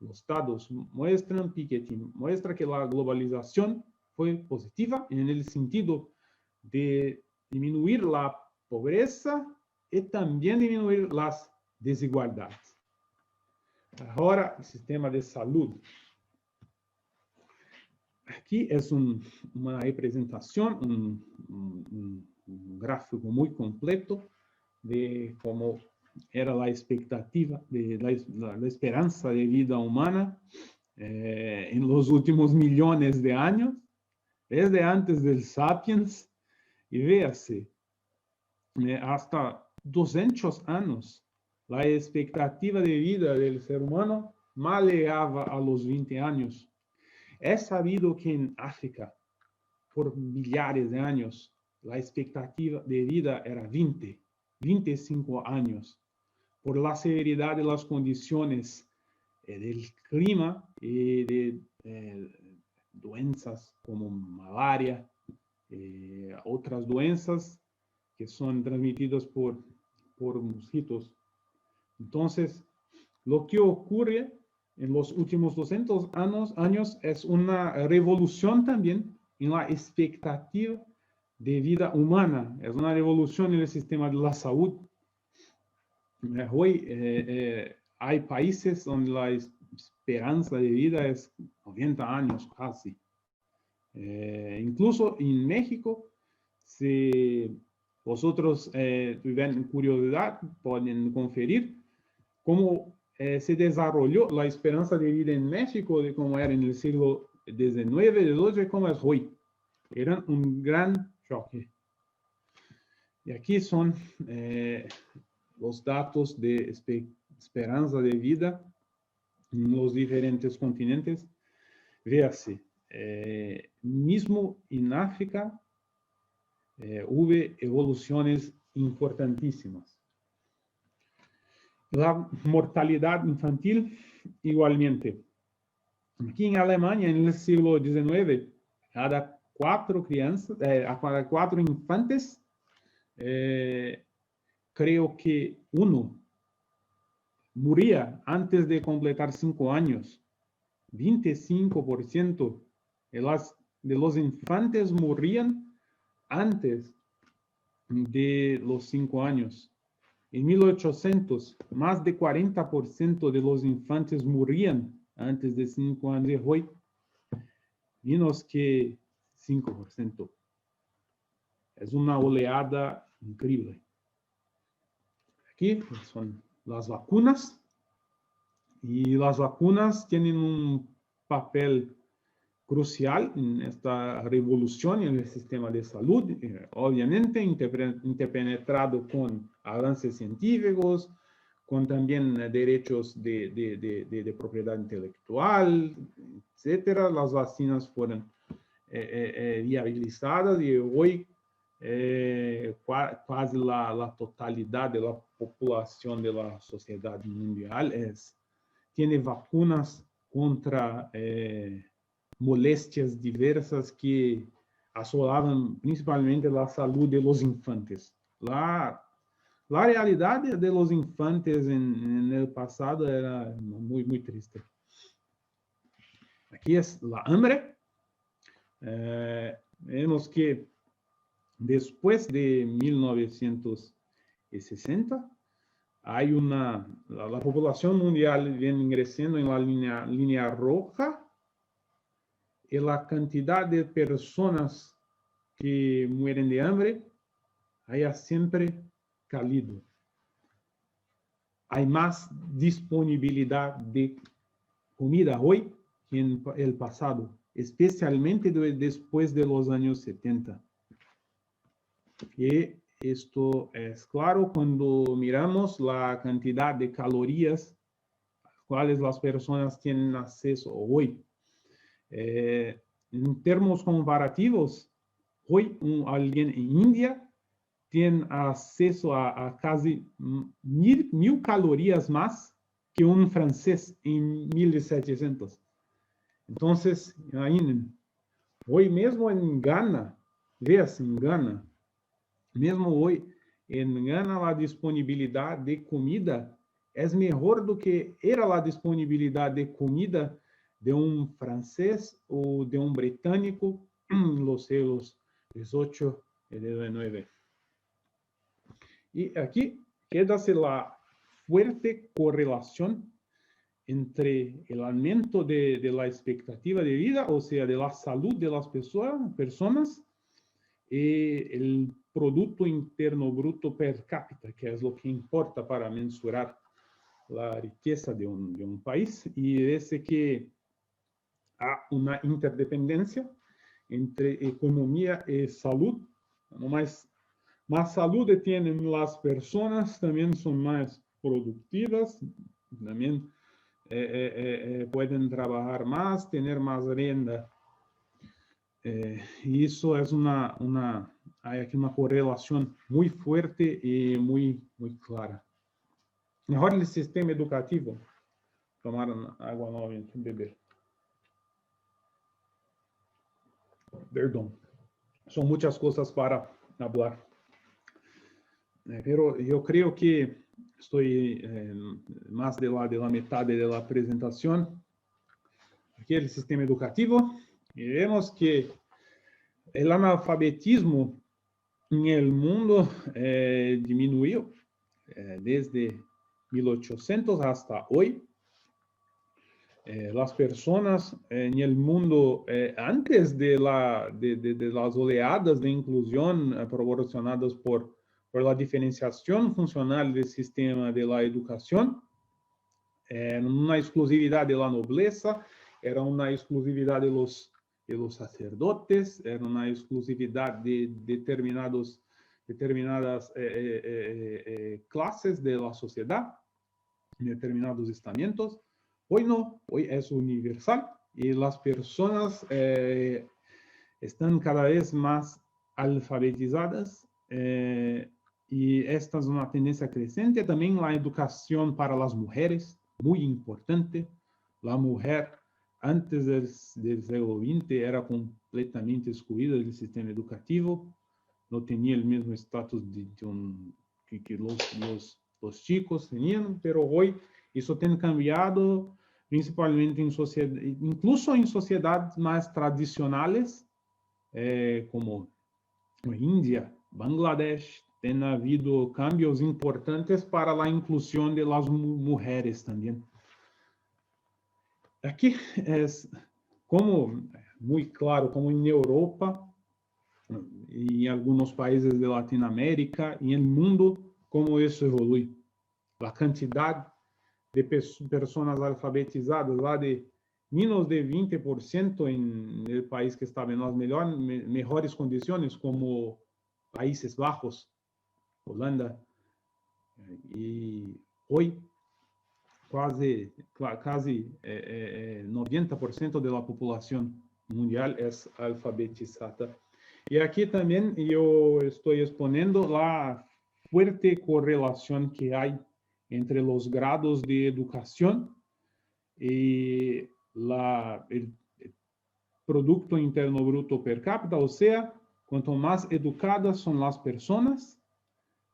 los datos muestran, Piketty muestra que la globalización fue positiva en el sentido de disminuir la pobreza y también disminuir las desigualdades. Ahora, el sistema de salud. Aquí es una representación, un gráfico muy completo de cómo era la expectativa, de la esperanza de vida humana en los últimos millones de años, desde antes del Sapiens, y véase, hasta 200 años, la expectativa de vida del ser humano mal llegaba a los 20 años. Es sabido que en África, por millares de años, la expectativa de vida era 25 años. Por la severidad de las condiciones del clima y de doenças como malaria, otras doenças que son transmitidas por mosquitos. Entonces, lo que ocurre en los últimos 200 años es una revolución también en la expectativa de vida humana. Es una revolución en el sistema de la salud. Hoy hay países donde la esperanza de vida es 90 años casi. Incluso en México, si vosotros tienen curiosidad, pueden conferir cómo se desarrolló la esperanza de vida en México, de cómo era en el siglo XIX, XII, cómo es hoy. Era un gran choque. Y aquí son los datos de esperanza de vida en los diferentes continentes, véase, mismo en África hubo evoluciones importantísimas. La mortalidad infantil, igualmente. Aquí en Alemania, en el siglo XIX, cada 4 crianças, cada 4 infantes, creo que 1 moría antes de completar 5 años. 25% de los infantes morían antes de los 5 años. En 1800, más de 40% de los infantes morían antes de 5 años. Y hoy, menos que 5%. Es una oleada increíble. Aquí son las vacunas. Y las vacunas tienen un papel crucial en esta revolución en el sistema de salud, obviamente interpenetrado con avances científicos, con también derechos de propiedad intelectual, etcétera. Las vacinas fueron viabilizadas y hoy casi la totalidad de la población de la sociedad mundial tiene vacunas contra molestias diversas que asolaban principalmente la salud de los infantes. La realidad de los infantes en el pasado era muy, muy triste. Aquí es la hambre. Vemos que después de 1960, hay la población mundial viene creciendo en la línea roja y la cantidad de personas que mueren de hambre haya siempre caído. Hay más disponibilidad de comida hoy que en el pasado, especialmente después de los años 70. Y esto es claro cuando miramos la cantidad de calorías a las cuales las personas tienen acceso hoy. En términos comparativos, hoy alguien en India tiene acceso a casi 1000 calorías más que un francés en 1700. Entonces, imaginen, hoy mismo en Ghana, veas en Ghana, mesmo hoy en Ghana la disponibilidad de comida es mejor do que era la disponibilidad de comida de un francés o de un británico en los siglos XVIII y XIX. Y aquí quédase la fuerte correlación entre el aumento de la expectativa de vida, o sea, de la salud de las personas, y el Producto Interno Bruto per cápita, que es lo que importa para mensurar la riqueza de un país. Y dice que hay una interdependencia entre economía y salud. Más salud tienen las personas, también son más productivas, también pueden trabajar más, tener más renta. Y eso es hay aquí una correlación muy fuerte y muy clara. Mejor el sistema educativo. Tomar agua nuevamente, beber. Perdón. Son muchas cosas para hablar. Pero yo creo que estoy más de la mitad de la presentación. Aquí el sistema educativo. Y vemos que el analfabetismo en el mundo disminuyó desde 1800 hasta hoy. Las personas en el mundo, antes de las oleadas de inclusión proporcionadas por la diferenciación funcional del sistema de la educación, una exclusividad de la nobleza, era una exclusividad de los sacerdotes, era una exclusividad de determinadas determinadas clases de la sociedad, determinados estamentos. Hoy no, hoy es universal y las personas están cada vez más alfabetizadas y esta es una tendencia creciente. También la educación para las mujeres, muy importante. La mujer antes del siglo XX era completamente excluida del sistema educativo, no tenía el mismo estatus que los chicos tenían, pero hoy eso ha cambiado principalmente en sociedad, incluso en sociedades más tradicionales, como India, Bangladesh, han habido cambios importantes para la inclusión de las mujeres también. Aquí es como muy claro, como en Europa y en algunos países de Latinoamérica y en el mundo, cómo eso evoluye. La cantidad de personas alfabetizadas va de menos de 20% en el país que estaba en las mejores condiciones, como Países Bajos, Holanda. Y hoy casi 90% de la población mundial es alfabetizada. Y aquí también yo estoy exponiendo la fuerte correlación que hay entre los grados de educación y el Producto Interno Bruto per cápita, o sea, cuanto más educadas son las personas,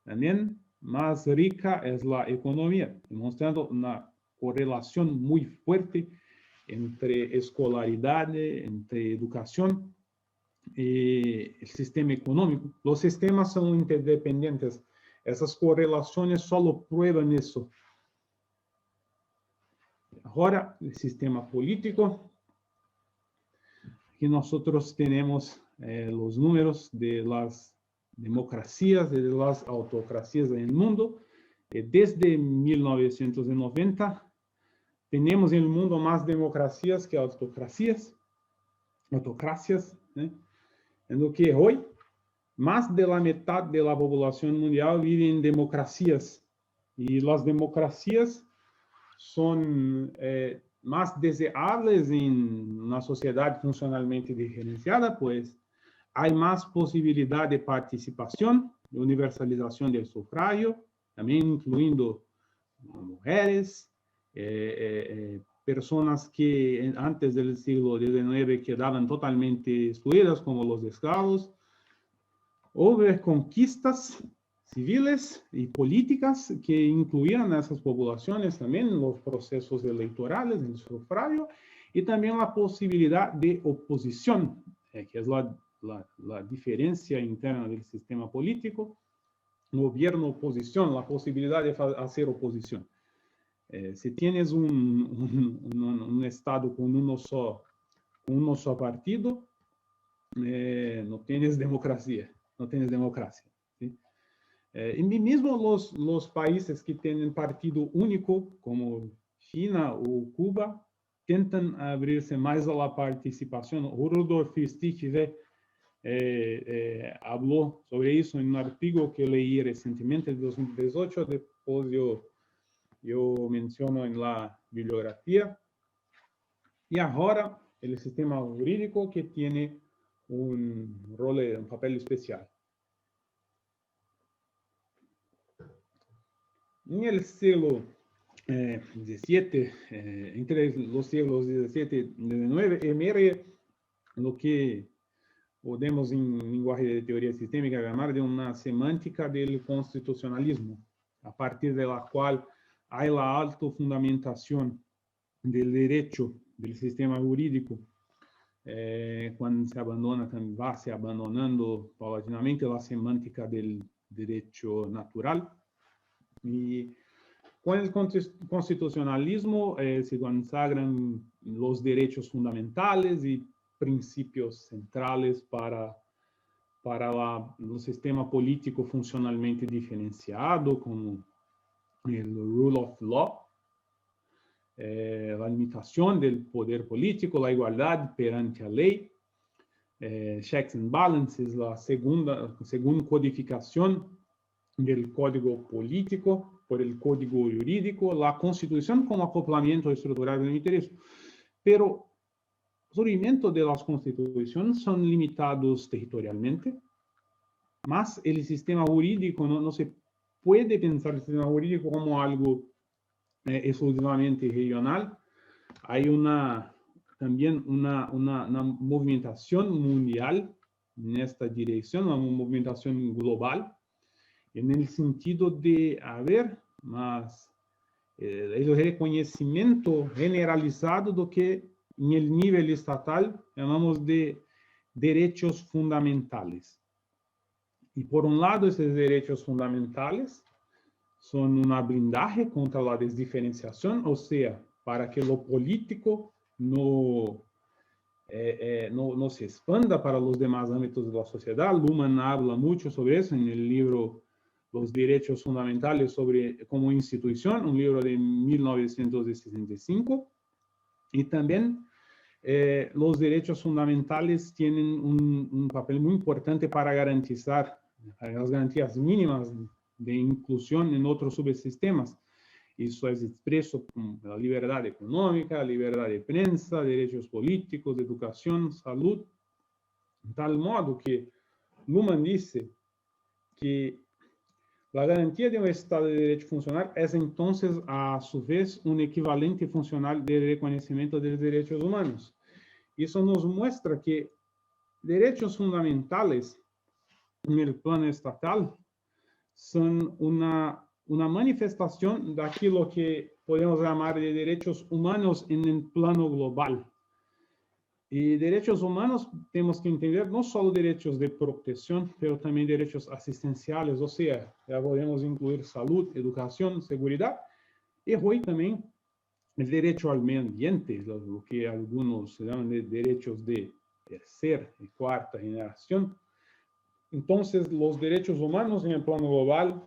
también más rica es la economía, demostrando una correlación muy fuerte entre escolaridad, entre educación y el sistema económico. Los sistemas son interdependientes. Esas correlaciones solo prueban eso. Ahora, el sistema político. Aquí nosotros tenemos los números de las democracias, de las autocracias en el mundo. Desde 1990 tenemos en el mundo más democracias que autocracias, en lo que hoy más de la mitad de la población mundial vive en democracias y las democracias son más deseables en una sociedad funcionalmente diferenciada, pues hay más posibilidad de participación, de universalización del sufragio, también incluyendo mujeres, personas que antes del siglo XIX quedaban totalmente excluidas, como los esclavos. Hubo conquistas civiles y políticas que incluían a esas poblaciones también en los procesos electorales, el sufragio, y también la posibilidad de oposición, que es la diferencia interna del sistema político, gobierno-oposición, la posibilidad de hacer oposición. Si tienes un Estado con uno solo partido, no tienes democracia, ¿sí? Y mismo los países que tienen partido único, como China o Cuba, intentan abrirse más a la participación. Rudolf Stichler habló sobre eso en un artículo que leí recientemente, en 2018, después yo menciono en la bibliografía. Y ahora el sistema jurídico que tiene un papel especial. En el siglo XVII, entre los siglos XVII y XIX, emerge lo que podemos en lenguaje de teoría sistémica llamar de una semántica del constitucionalismo, a partir de la cual hay la alta fundamentación del derecho del sistema jurídico, cuando va se abandonando paulatinamente la semántica del derecho natural. Y con el constitucionalismo se consagran los derechos fundamentales y principios centrales para el sistema político funcionalmente diferenciado, como el rule of law, la limitación del poder político, la igualdad perante la ley, checks and balances, la segunda codificación del código político por el código jurídico, la constitución como acoplamiento estructural del interés. Pero los surgimientos de las constituciones son limitados territorialmente, más el sistema jurídico no se puede pensar el sistema jurídico como algo exclusivamente regional. Hay también una movimentación mundial en esta dirección, una movimentación global, en el sentido de haber más el reconocimiento generalizado de lo que en el nivel estatal llamamos de derechos fundamentales. Y por un lado, esos derechos fundamentales son una blindaje contra la desdiferenciación, o sea, para que lo político no se expanda para los demás ámbitos de la sociedad. Luhmann habla mucho sobre eso en el libro Los Derechos Fundamentales como Institución, un libro de 1965. Y también los derechos fundamentales tienen un papel muy importante para garantizar las garantías mínimas de inclusión en otros subsistemas. Eso es expreso como la libertad económica, libertad de prensa, derechos políticos, educación, salud, de tal modo que Luhmann dice que la garantía de un Estado de Derecho funcional es entonces a su vez un equivalente funcional del reconocimiento de los derechos humanos. Eso nos muestra que derechos fundamentales en el plano estatal son una manifestación de aquello que podemos llamar de derechos humanos en el plano global. Y derechos humanos tenemos que entender no solo derechos de protección, pero también derechos asistenciales, o sea, ya podemos incluir salud, educación, seguridad, y hoy también el derecho al medio ambiente, lo que algunos llaman de derechos de tercera y cuarta generación. Entonces, los derechos humanos en el plano global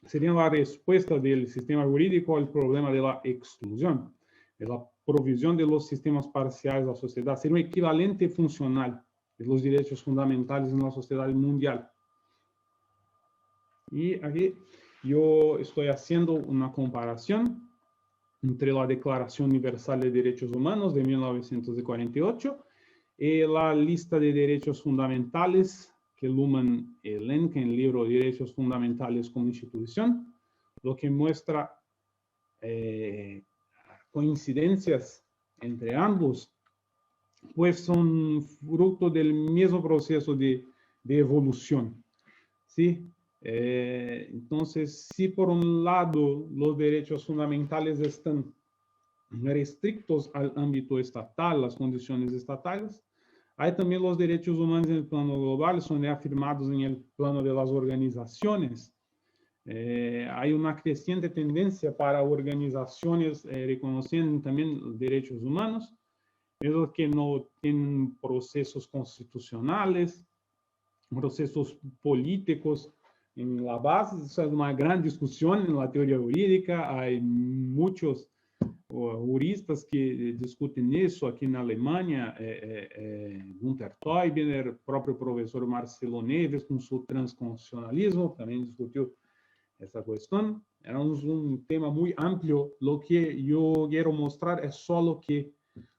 serían la respuesta del sistema jurídico al problema de la exclusión, de la provisión de los sistemas parciales de la sociedad. Sería un equivalente funcional de los derechos fundamentales en la sociedad mundial. Y aquí yo estoy haciendo una comparación entre la Declaración Universal de Derechos Humanos de 1948 y la lista de derechos fundamentales que Luhmann elenca en el libro Derechos Fundamentales como Institución, lo que muestra coincidencias entre ambos, pues son fruto del mismo proceso de evolución, ¿sí? Entonces, si por un lado los derechos fundamentales están restrictos al ámbito estatal, las condiciones estatales, hay también los derechos humanos en el plano global, son reafirmados en el plano de las organizaciones. Hay una creciente tendencia para organizaciones reconociendo también derechos humanos, esos que no tienen procesos constitucionales, procesos políticos en la base. Eso es una gran discusión en la teoría jurídica. Hay muchos juristas que discutem isso aqui na Alemanha, Gunther Teuber, o próprio professor Marcelo Neves, com seu transconstitucionalismo, também discutiu essa questão. É tema muito amplo. Lo que eu quero mostrar é só que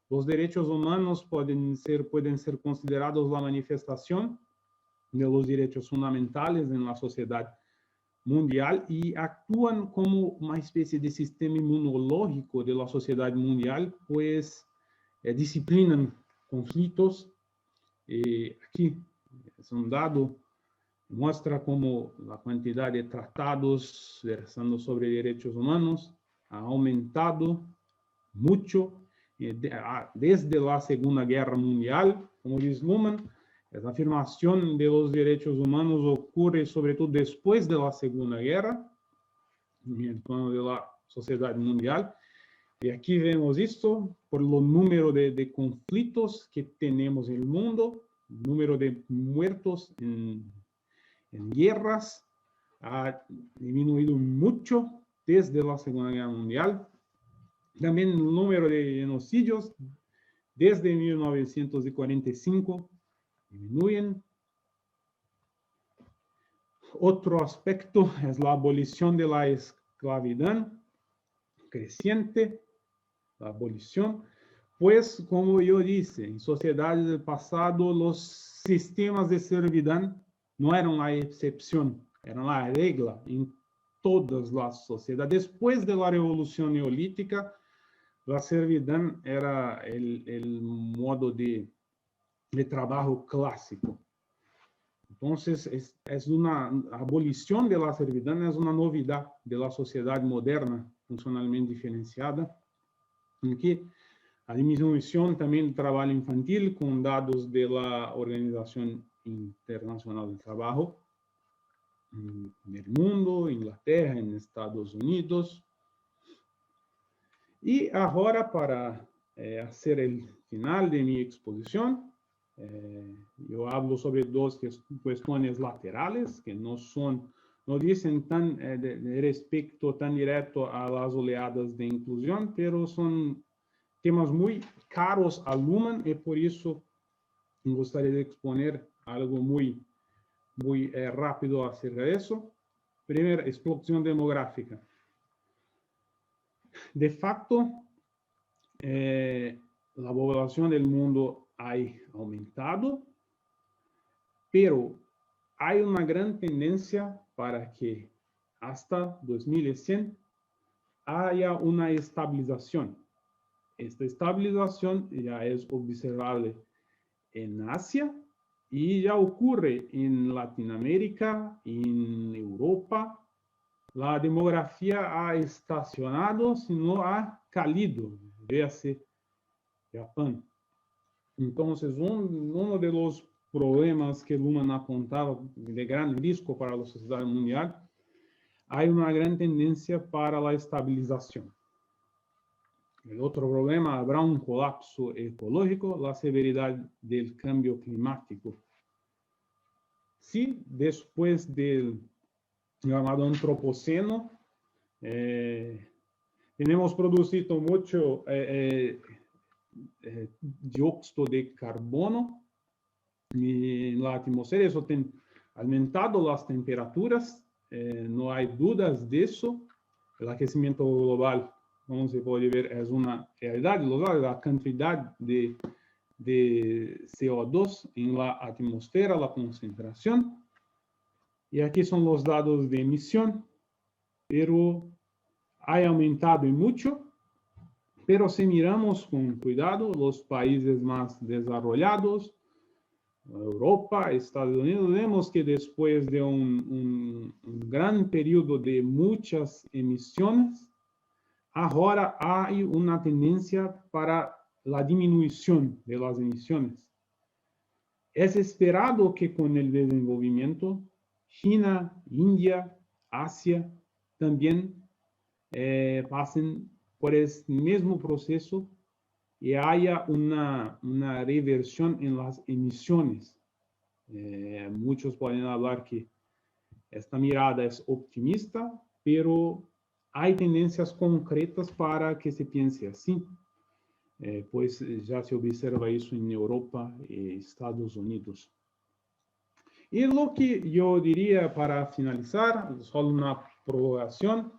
os direitos humanos podem ser considerados a manifestação de los direitos fundamentais na sociedade mundial y actúan como una especie de sistema inmunológico de la sociedad mundial, pues disciplinan conflictos. Aquí es un dado, muestra cómo la cantidad de tratados versando sobre derechos humanos ha aumentado mucho desde la Segunda Guerra Mundial, como dice Luhmann. La afirmación de los derechos humanos ocurre sobre todo después de la Segunda Guerra, en el plano de la sociedad mundial. Y aquí vemos esto por el número de conflictos que tenemos en el mundo, el número de muertos en guerras ha disminuido mucho desde la Segunda Guerra Mundial. También el número de genocidios desde 1945 disminuyen. Otro aspecto es la abolición de la esclavitud creciente, la abolición, pues como yo dije, en sociedades del pasado los sistemas de servidumbre no eran la excepción, eran la regla en todas las sociedades. Después de la revolución neolítica, la servidumbre era el modo de trabajo clásico. Entonces, es una abolición de la servidumbre, es una novedad de la sociedad moderna, funcionalmente diferenciada, en que a disminución también del trabajo infantil, con datos de la Organización Internacional del Trabajo, en el mundo, Inglaterra, en Estados Unidos. Y ahora, para hacer el final de mi exposición, yo hablo sobre dos cuestiones laterales que no dicen tan de respecto tan directo a las oleadas de inclusión, pero son temas muy caros al Luhmann y por eso me gustaría de exponer algo muy rápido acerca de eso. Primero, explosión demográfica. De facto, la población del mundo ha aumentado, pero hay una gran tendencia para que hasta 2100 haya una estabilización. Esta estabilización ya es observable en Asia y ya ocurre en Latinoamérica, en Europa. La demografía ha estacionado, sino ha caído. Véase Japón. Entonces, uno de los problemas que Luhmann apuntaba de gran riesgo para la sociedad mundial, hay una gran tendencia para la estabilización. El otro problema, habrá un colapso ecológico, la severidad del cambio climático. Sí, después del llamado antropoceno, tenemos producido mucho dióxido de carbono en la atmósfera, eso ha aumentado las temperaturas, no hay dudas de eso. El aquecimiento global, como se puede ver, es una realidad. La cantidad de CO2 en la atmósfera, la concentración. Y aquí son los datos de emisión, pero ha aumentado mucho. Pero si miramos con cuidado los países más desarrollados, Europa, Estados Unidos, vemos que después de un gran periodo de muchas emisiones, ahora hay una tendencia para la disminución de las emisiones. Es esperado que con el desenvolvimiento, China, India, Asia también pasen por el mismo proceso y haya una reversión en las emisiones. Muchos pueden hablar que esta mirada es optimista, pero hay tendencias concretas para que se piense así. Pues ya se observa eso en Europa y Estados Unidos. Y lo que yo diría para finalizar, solo una provocación,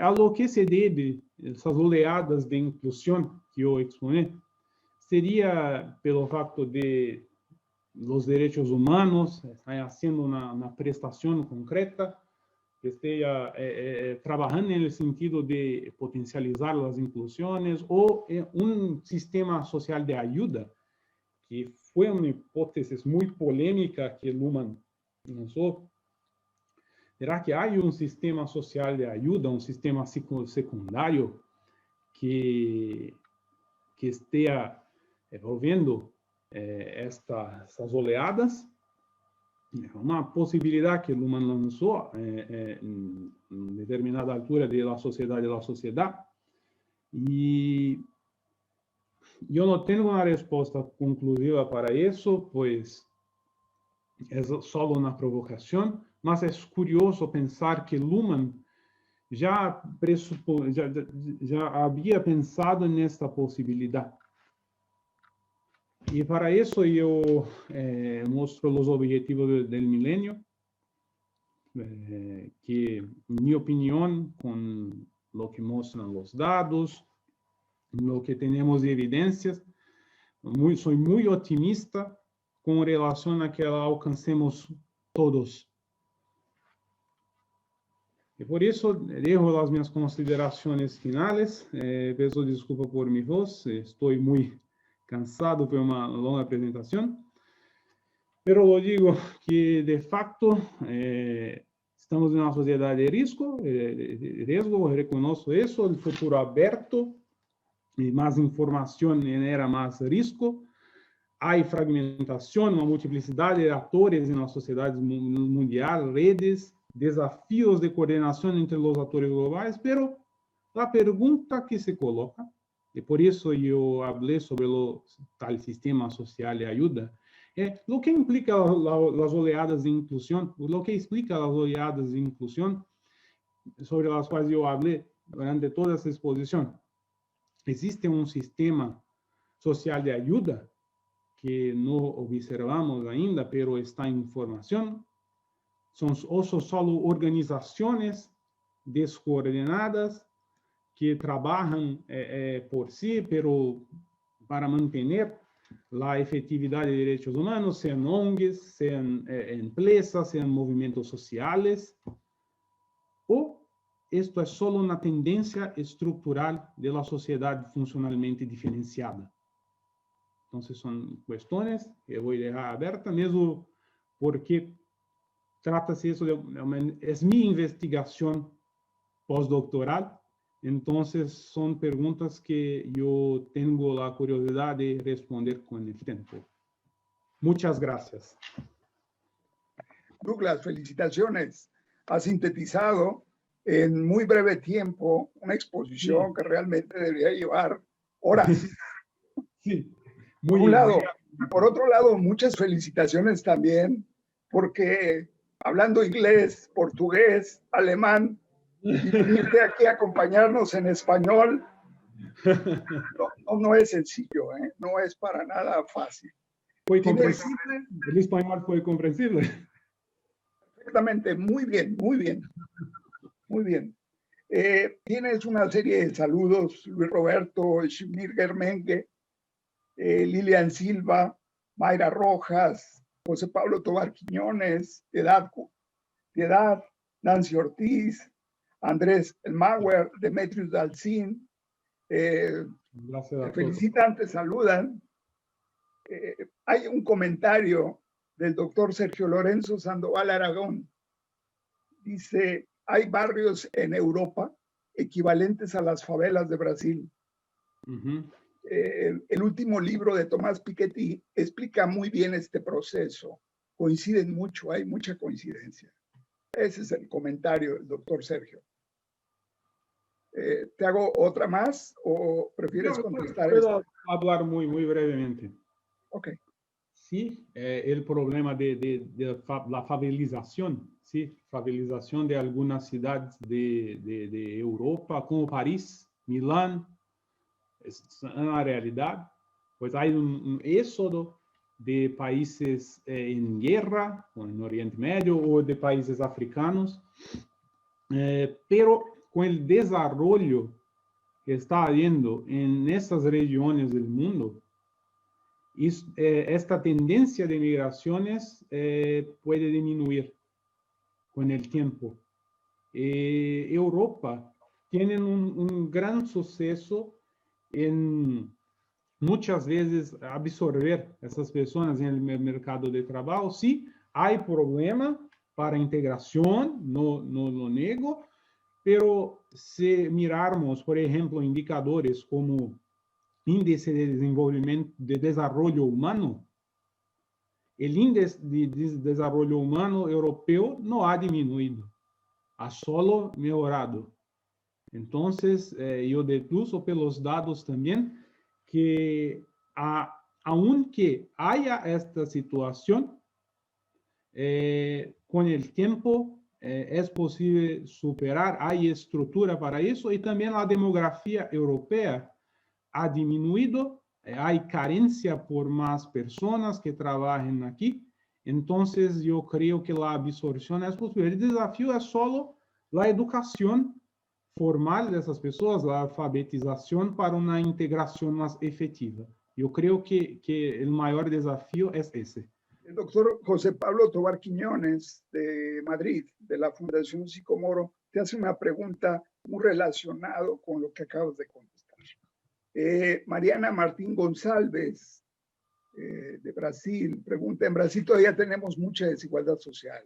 a lo que se debe esas oleadas de inclusión que yo exponí, sería pelo facto de los derechos humanos, están haciendo una prestación concreta, que esté trabajando en el sentido de potencializar las inclusiones, o un sistema social de ayuda, que fue una hipótesis muy polémica que Luhmann lanzó. ¿Será que hay un sistema social de ayuda, un sistema secundario que esté envolviendo estas oleadas? Una posibilidad que Luhmann lanzó en determinada altura de la sociedad. Y yo no tengo una respuesta conclusiva para eso, pues es solo una provocación, mas es curioso pensar que Luhmann ya había pensado en esta posibilidad. Y para eso yo muestro los objetivos del milenio, que en mi opinión, con lo que muestran los datos, lo que tenemos de evidencias, soy muy optimista con relación a que la alcancemos todos. Y por eso dejo las minhas consideraciones finales. Peço desculpa por mi voz, estoy muy cansado por una longa presentación. Pero lo digo que de facto estamos en una sociedad de riesgo, reconozco eso, el futuro abierto, y más información genera más riesgo. Hay fragmentación, una multiplicidad de actores en la sociedad mundial, redes, desafíos de coordinación entre los actores globales, pero la pregunta que se coloca, y por eso yo hablé sobre tal sistema social de ayuda, lo que implica las oleadas de inclusión, lo que explica las oleadas de inclusión sobre las cuales yo hablé durante toda esta exposición. Existe un sistema social de ayuda que no observamos ainda, pero está en formación. Son solo organizaciones descoordenadas que trabajan por sí, pero para mantener la efectividad de derechos humanos, sean ONGs, sean empresas, sean movimientos sociales, o esto es solo una tendencia estructural de la sociedad funcionalmente diferenciada. Entonces son cuestiones que voy a dejar abiertas, mesmo porque trata-se isso es mi investigación postdoctoral, entonces son preguntas que yo tengo la curiosidad de responder con el tiempo. Muchas gracias. Douglas, felicitaciones. Has sintetizado en muy breve tiempo una exposición que realmente debería llevar horas. Sí. Por un lado. Por otro lado, muchas felicitaciones también, porque hablando inglés, portugués, alemán, y venirte aquí a acompañarnos en español, no es sencillo, no es para nada fácil. ¿Fue comprensible? ¿El español fue comprensible? Perfectamente, muy bien, muy bien. Muy bien. Tienes una serie de saludos, Luis Roberto, Shimir Germengue, Lilian Silva, Mayra Rojas, José Pablo Tobar Quiñones, Piedad, Nancy Ortiz, Andrés Elmauer, Demetrius Dalcín. Te felicitan, te saludan. Hay un comentario del doctor Sergio Lorenzo Sandoval Aragón. Dice, hay barrios en Europa equivalentes a las favelas de Brasil. El último libro de Tomás Piketty explica muy bien este proceso. Coinciden mucho, hay mucha coincidencia. Ese es el comentario del doctor Sergio. ¿Te hago otra más o prefieres contestar puedo hablar muy brevemente. Ok. Sí, el problema de la favelización, sí, favelización de algunas ciudades de Europa, como París, Milán, es una realidad. Pues hay un éxodo de países en guerra, o en Oriente Medio, o de países africanos, pero con el desarrollo que está habiendo en estas regiones del mundo, esta tendencia de migraciones puede disminuir con el tiempo. Europa tiene un gran suceso en muchas veces absorber esas personas en el mercado de trabajo. Sí, hay problema para integración, no lo niego, pero si mirarmos, por ejemplo, indicadores como índice de desenvolvimento de desarrollo humano, el índice de desarrollo humano europeo no ha disminuido, ha solo mejorado. Entonces, yo deduzo pelos dados también que aunque haya esta situación, con el tiempo es posible superar, hay estructura para eso, y también la demografía europea ha disminuido hay carencia por más personas que trabajen aquí. Entonces, yo creo que la absorción es posible. El desafío es solo la educación formal de esas personas, la alfabetización para una integración más efectiva. Yo creo que el mayor desafío es ese. El doctor José Pablo Tovar Quiñones de Madrid, de la Fundación Sicomoro, te hace una pregunta muy relacionada con lo que acabas de contestar. Mariana Martín González, de Brasil, pregunta, en Brasil todavía tenemos mucha desigualdad social.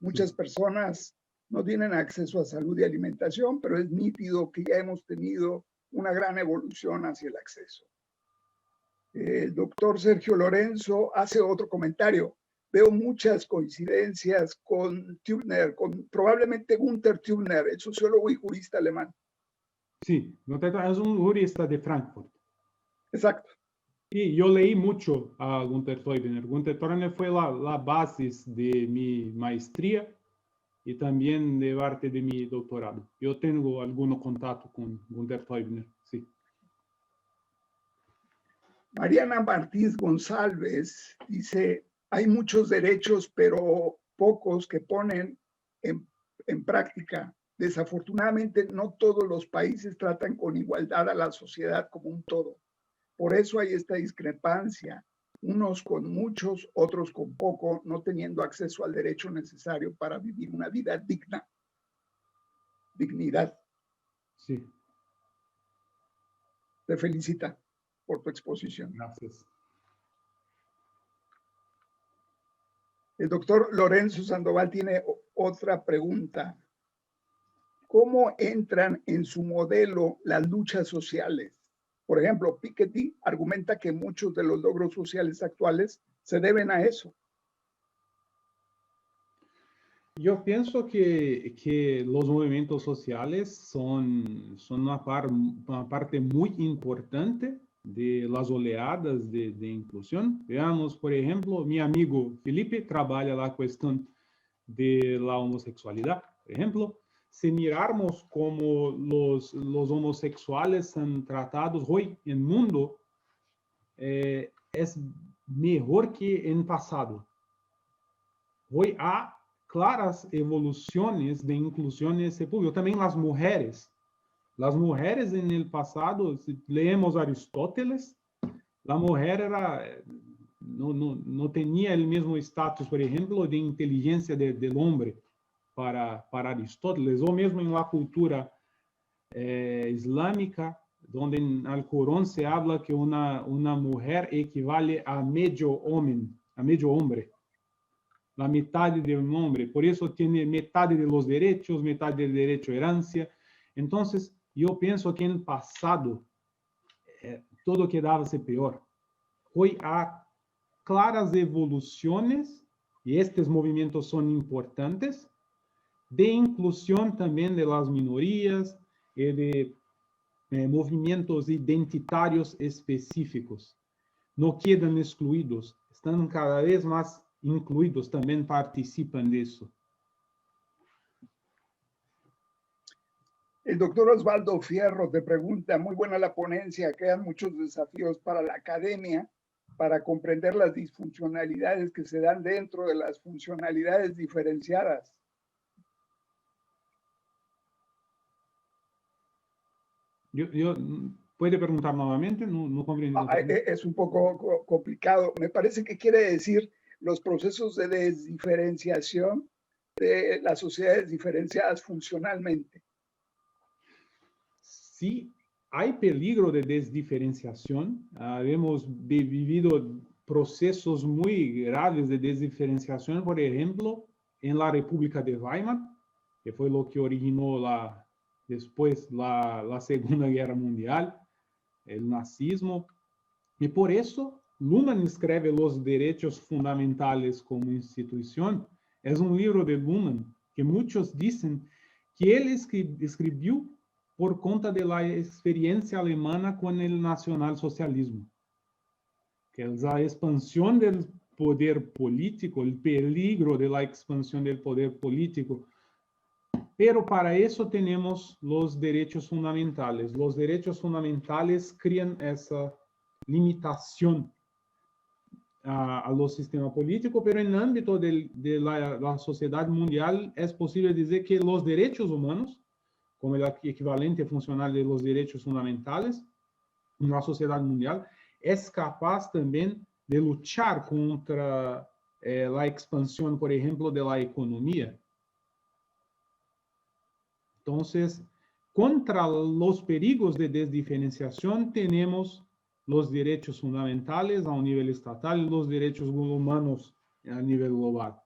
Muchas personas no tienen acceso a salud y alimentación, pero es nítido que ya hemos tenido una gran evolución hacia el acceso. El doctor Sergio Lorenzo hace otro comentario. Veo muchas coincidencias con Tübner, con probablemente Günther Tübner, el sociólogo y jurista alemán. Sí, es un jurista de Frankfurt. Exacto. Y yo leí mucho a Günther Teuber. Günther Teuber fue la base de mi maestría y también de parte de mi doctorado. Yo tengo algún contacto con Günther Teuber, sí. Mariana Martínez González dice, hay muchos derechos, pero pocos que ponen en práctica. Desafortunadamente, no todos los países tratan con igualdad a la sociedad como un todo. Por eso hay esta discrepancia, unos con muchos, otros con poco, no teniendo acceso al derecho necesario para vivir una vida digna. Dignidad. Sí. Te felicita por tu exposición. Gracias. El doctor Lorenzo Sandoval tiene otra pregunta. ¿Cómo entran en su modelo las luchas sociales? Por ejemplo, Piketty argumenta que muchos de los logros sociales actuales se deben a eso. Yo pienso que los movimientos sociales son una parte muy importante de las oleadas de inclusión. Veamos, por ejemplo, mi amigo Felipe trabaja la cuestión de la homosexualidad. Por ejemplo, si mirarmos cómo los homosexuales son tratados hoy en el mundo, es mejor que en pasado. Hoy hay claras evoluciones de inclusión en ese público. También las mujeres. Las mujeres en el pasado, si leemos Aristóteles, la mujer no tenía el mismo estatus, por ejemplo, de inteligencia del hombre para Aristóteles, o mismo en la cultura islámica, donde en el Corán se habla que una mujer equivale a medio hombre. La mitad de un hombre, por eso tiene mitad de los derechos, mitad del derecho a herencia. Entonces, yo pienso que en el pasado todo quedaba peor. Hoy hay claras evoluciones, y estos movimientos son importantes, de inclusión también de las minorías y de movimientos identitarios específicos. No quedan excluidos, están cada vez más incluidos, también participan de eso. El doctor Osvaldo Fierro te pregunta, muy buena la ponencia, quedan muchos desafíos para la academia para comprender las disfuncionalidades que se dan dentro de las funcionalidades diferenciadas. ¿Puede preguntar nuevamente? No comprendo. Es un poco complicado. Me parece que quiere decir los procesos de desdiferenciación de las sociedades diferenciadas funcionalmente. Sí, hay peligro de desdiferenciación. Hemos vivido procesos muy graves de desdiferenciación, por ejemplo, en la República de Weimar, que fue lo que originó después la Segunda Guerra Mundial, el nazismo. Y por eso Luhmann escribe Los Derechos Fundamentales como institución. Es un libro de Luhmann que muchos dicen que él escribió por conta de la experiencia alemana con el nacionalsocialismo, que es la expansión del poder político, el peligro de la expansión del poder político. Pero para eso tenemos los derechos fundamentales. Los derechos fundamentales crean esa limitación a los sistemas políticos, pero en el ámbito de la sociedad mundial es posible decir que los derechos humanos, como el equivalente funcional de los derechos fundamentales, en la sociedad mundial, es capaz también de luchar contra la expansión, por ejemplo, de la economía. Entonces, contra los perigos de desdiferenciación tenemos los derechos fundamentales a un nivel estatal y los derechos humanos a nivel global.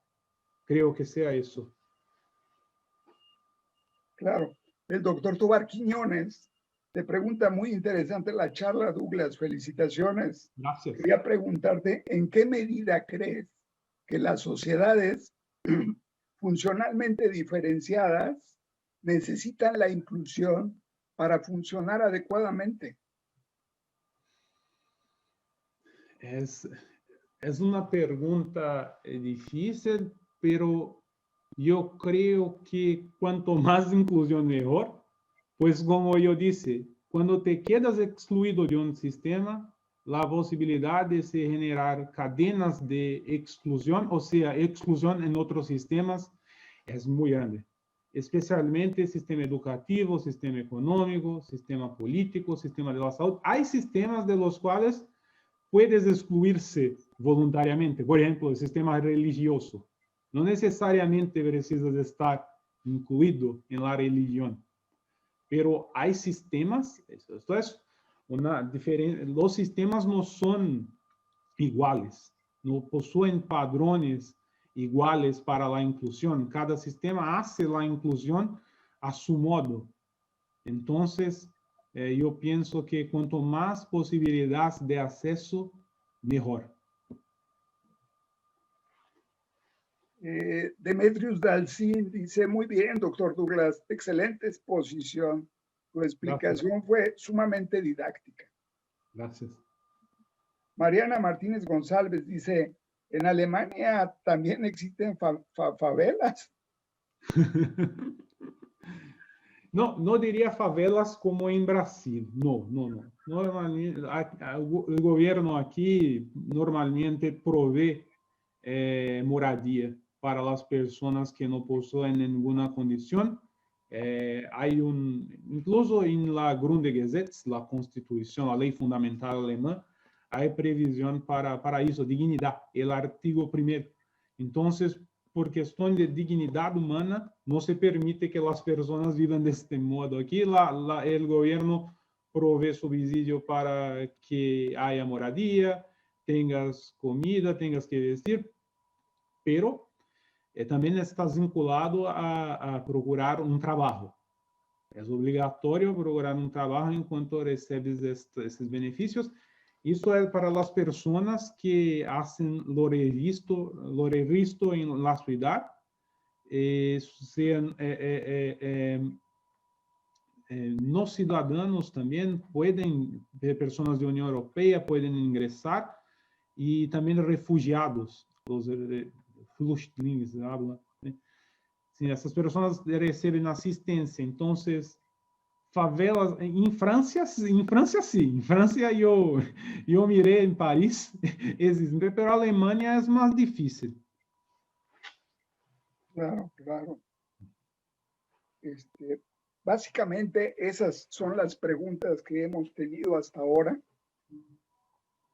Creo que sea eso. Claro. El doctor Tobar Quiñones te pregunta, muy interesante la charla, Douglas, felicitaciones. Gracias. Quería preguntarte, ¿en qué medida crees que las sociedades funcionalmente diferenciadas necesitan la inclusión para funcionar adecuadamente? Es una pregunta difícil, pero yo creo que cuanto más inclusión mejor, pues como yo dije, cuando te quedas excluido de un sistema, la posibilidad de se generar cadenas de exclusión, o sea, exclusión en otros sistemas, es muy grande. Especialmente sistema educativo, sistema económico, sistema político, sistema de la salud. Hay sistemas de los cuales puedes excluirse voluntariamente. Por ejemplo, el sistema religioso. No necesariamente precisas estar incluido en la religión. Pero hay sistemas, esto es una diferencia, los sistemas no son iguales, no poseen padrones iguales para la inclusión. Cada sistema hace la inclusión a su modo. Entonces, yo pienso que cuanto más posibilidades de acceso, mejor. Demetrius Dalcin dice, muy bien, doctor Douglas, excelente exposición. Tu explicación fue sumamente didáctica. Gracias. Mariana Martínez González dice, ¿en Alemania también existen favelas? No diría favelas como en Brasil, no. Normalmente, el gobierno aquí normalmente provee moradia para las personas que no poseen ninguna condición. Incluso en la Grundgesetz, la Constitución, la ley fundamental alemana, hay previsión para eso, dignidad, el artículo 1. Entonces, por cuestión de dignidad humana, no se permite que las personas vivan de este modo. Aquí el gobierno provee subsidio para que haya moradía, tengas comida, tengas que vestir, pero también estás vinculado a procurar un trabajo. Es obligatorio procurar un trabajo en cuanto recibes estos beneficios. Eso es para las personas que hacen lo revisto en la ciudad, sean no ciudadanos también pueden, personas de Unión Europea pueden ingresar, y también refugiados, los flüchtlings, habla. Sí, essas pessoas recebem assistência. Então, favelas em França sim. Em França eu mirei em Paris, existem, mas a Alemanha é mais difícil. Claro. Básicamente esas son las preguntas que hemos tenido hasta ahora.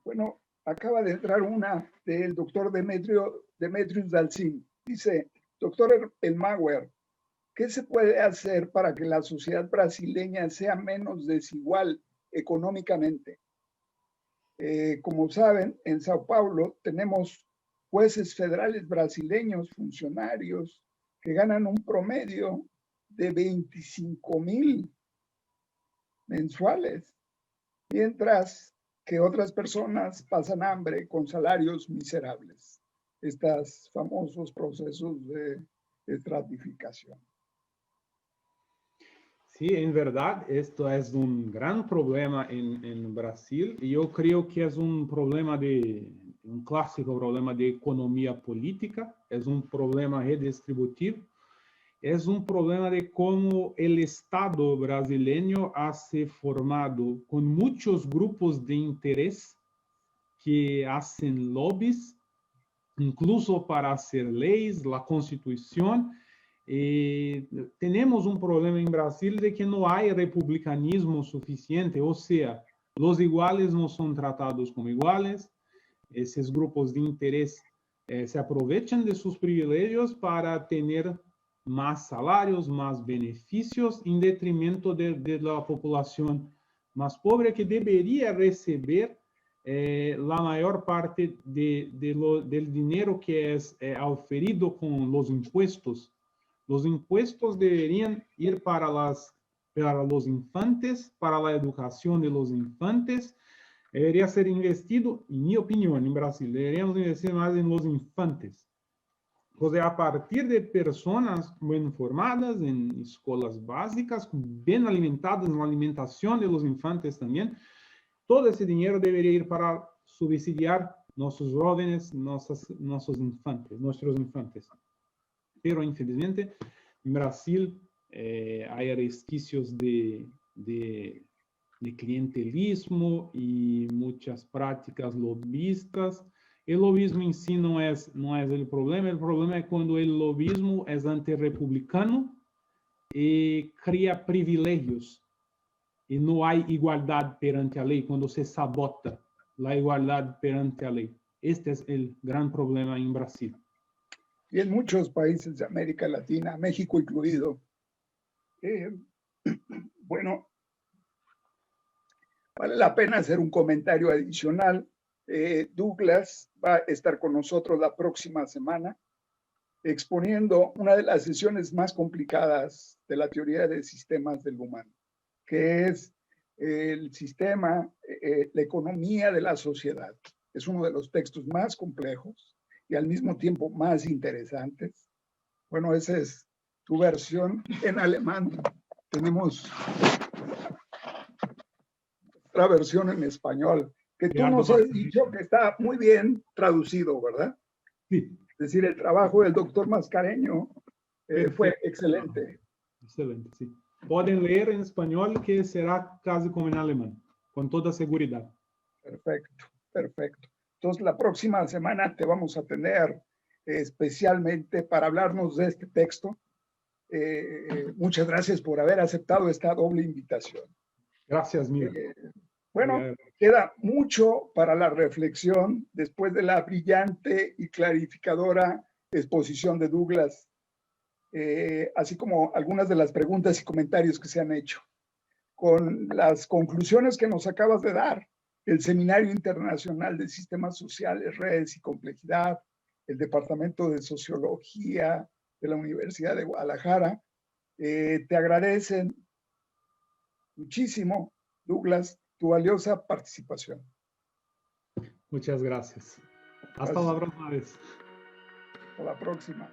Bueno, acaba de entrar una del doctor Demetrius Dalcin. Dice, doctor Elmauer, ¿qué se puede hacer para que la sociedad brasileña sea menos desigual económicamente? Como saben, en Sao Paulo tenemos jueces federales brasileños, funcionarios, que ganan un promedio de 25,000 mensuales, mientras que otras personas pasan hambre con salarios miserables. Estos famosos procesos de estratificación. Sí, en verdad, esto es un gran problema en Brasil, y yo creo que es un clásico problema de economía política, es un problema redistributivo, es un problema de cómo el Estado brasileño ha se formado con muchos grupos de interés que hacen lobbies, incluso para hacer leyes, la Constitución. Tenemos un problema en Brasil de que no hay republicanismo suficiente, o sea, los iguales no son tratados como iguales, esos grupos de interés se aprovechan de sus privilegios para tener más salarios, más beneficios, en detrimento de la población más pobre que debería recibir la mayor parte del dinero que es oferido con los impuestos. Los impuestos deberían ir para los infantes, para la educación de los infantes. Debería ser investido, en mi opinión, en Brasil, deberíamos investir más en los infantes. O sea, a partir de personas bien formadas en escuelas básicas, bien alimentadas en la alimentación de los infantes también, todo ese dinero debería ir para subsidiar nuestros jóvenes, nuestros infantes. Pero, infelizmente, en Brasil hay resquicios de clientelismo y muchas prácticas lobistas. El lobismo en sí no es el problema es cuando el lobismo es antirrepublicano y crea privilegios y no hay igualdad perante la ley, cuando se sabota la igualdad perante la ley. Este es el gran problema en Brasil. Y en muchos países de América Latina, México incluido. Bueno, vale la pena hacer un comentario adicional. Douglas va a estar con nosotros la próxima semana exponiendo una de las sesiones más complicadas de la teoría de sistemas del humano, que es el sistema, la economía de la sociedad. Es uno de los textos más complejos y al mismo tiempo más interesantes. Bueno, esa es tu versión en alemán. Tenemos otra versión en español, que tú nos has dicho que está muy bien traducido, ¿verdad? Sí. Es decir, el trabajo del doctor Mascareño fue excelente. Excelente, sí. Pueden leer en español, que será casi como en alemán, con toda seguridad. Perfecto, perfecto. Entonces, la próxima semana te vamos a tener especialmente para hablarnos de este texto. Muchas gracias por haber aceptado esta doble invitación. Gracias, Miguel. Bueno, queda mucho para la reflexión después de la brillante y clarificadora exposición de Douglas, así como algunas de las preguntas y comentarios que se han hecho. Con las conclusiones que nos acabas de dar, el Seminario Internacional de Sistemas Sociales, Redes y Complejidad, el Departamento de Sociología de la Universidad de Guadalajara, te agradecen muchísimo, Douglas, tu valiosa participación. Muchas gracias. Hasta la próxima vez. Hasta la próxima.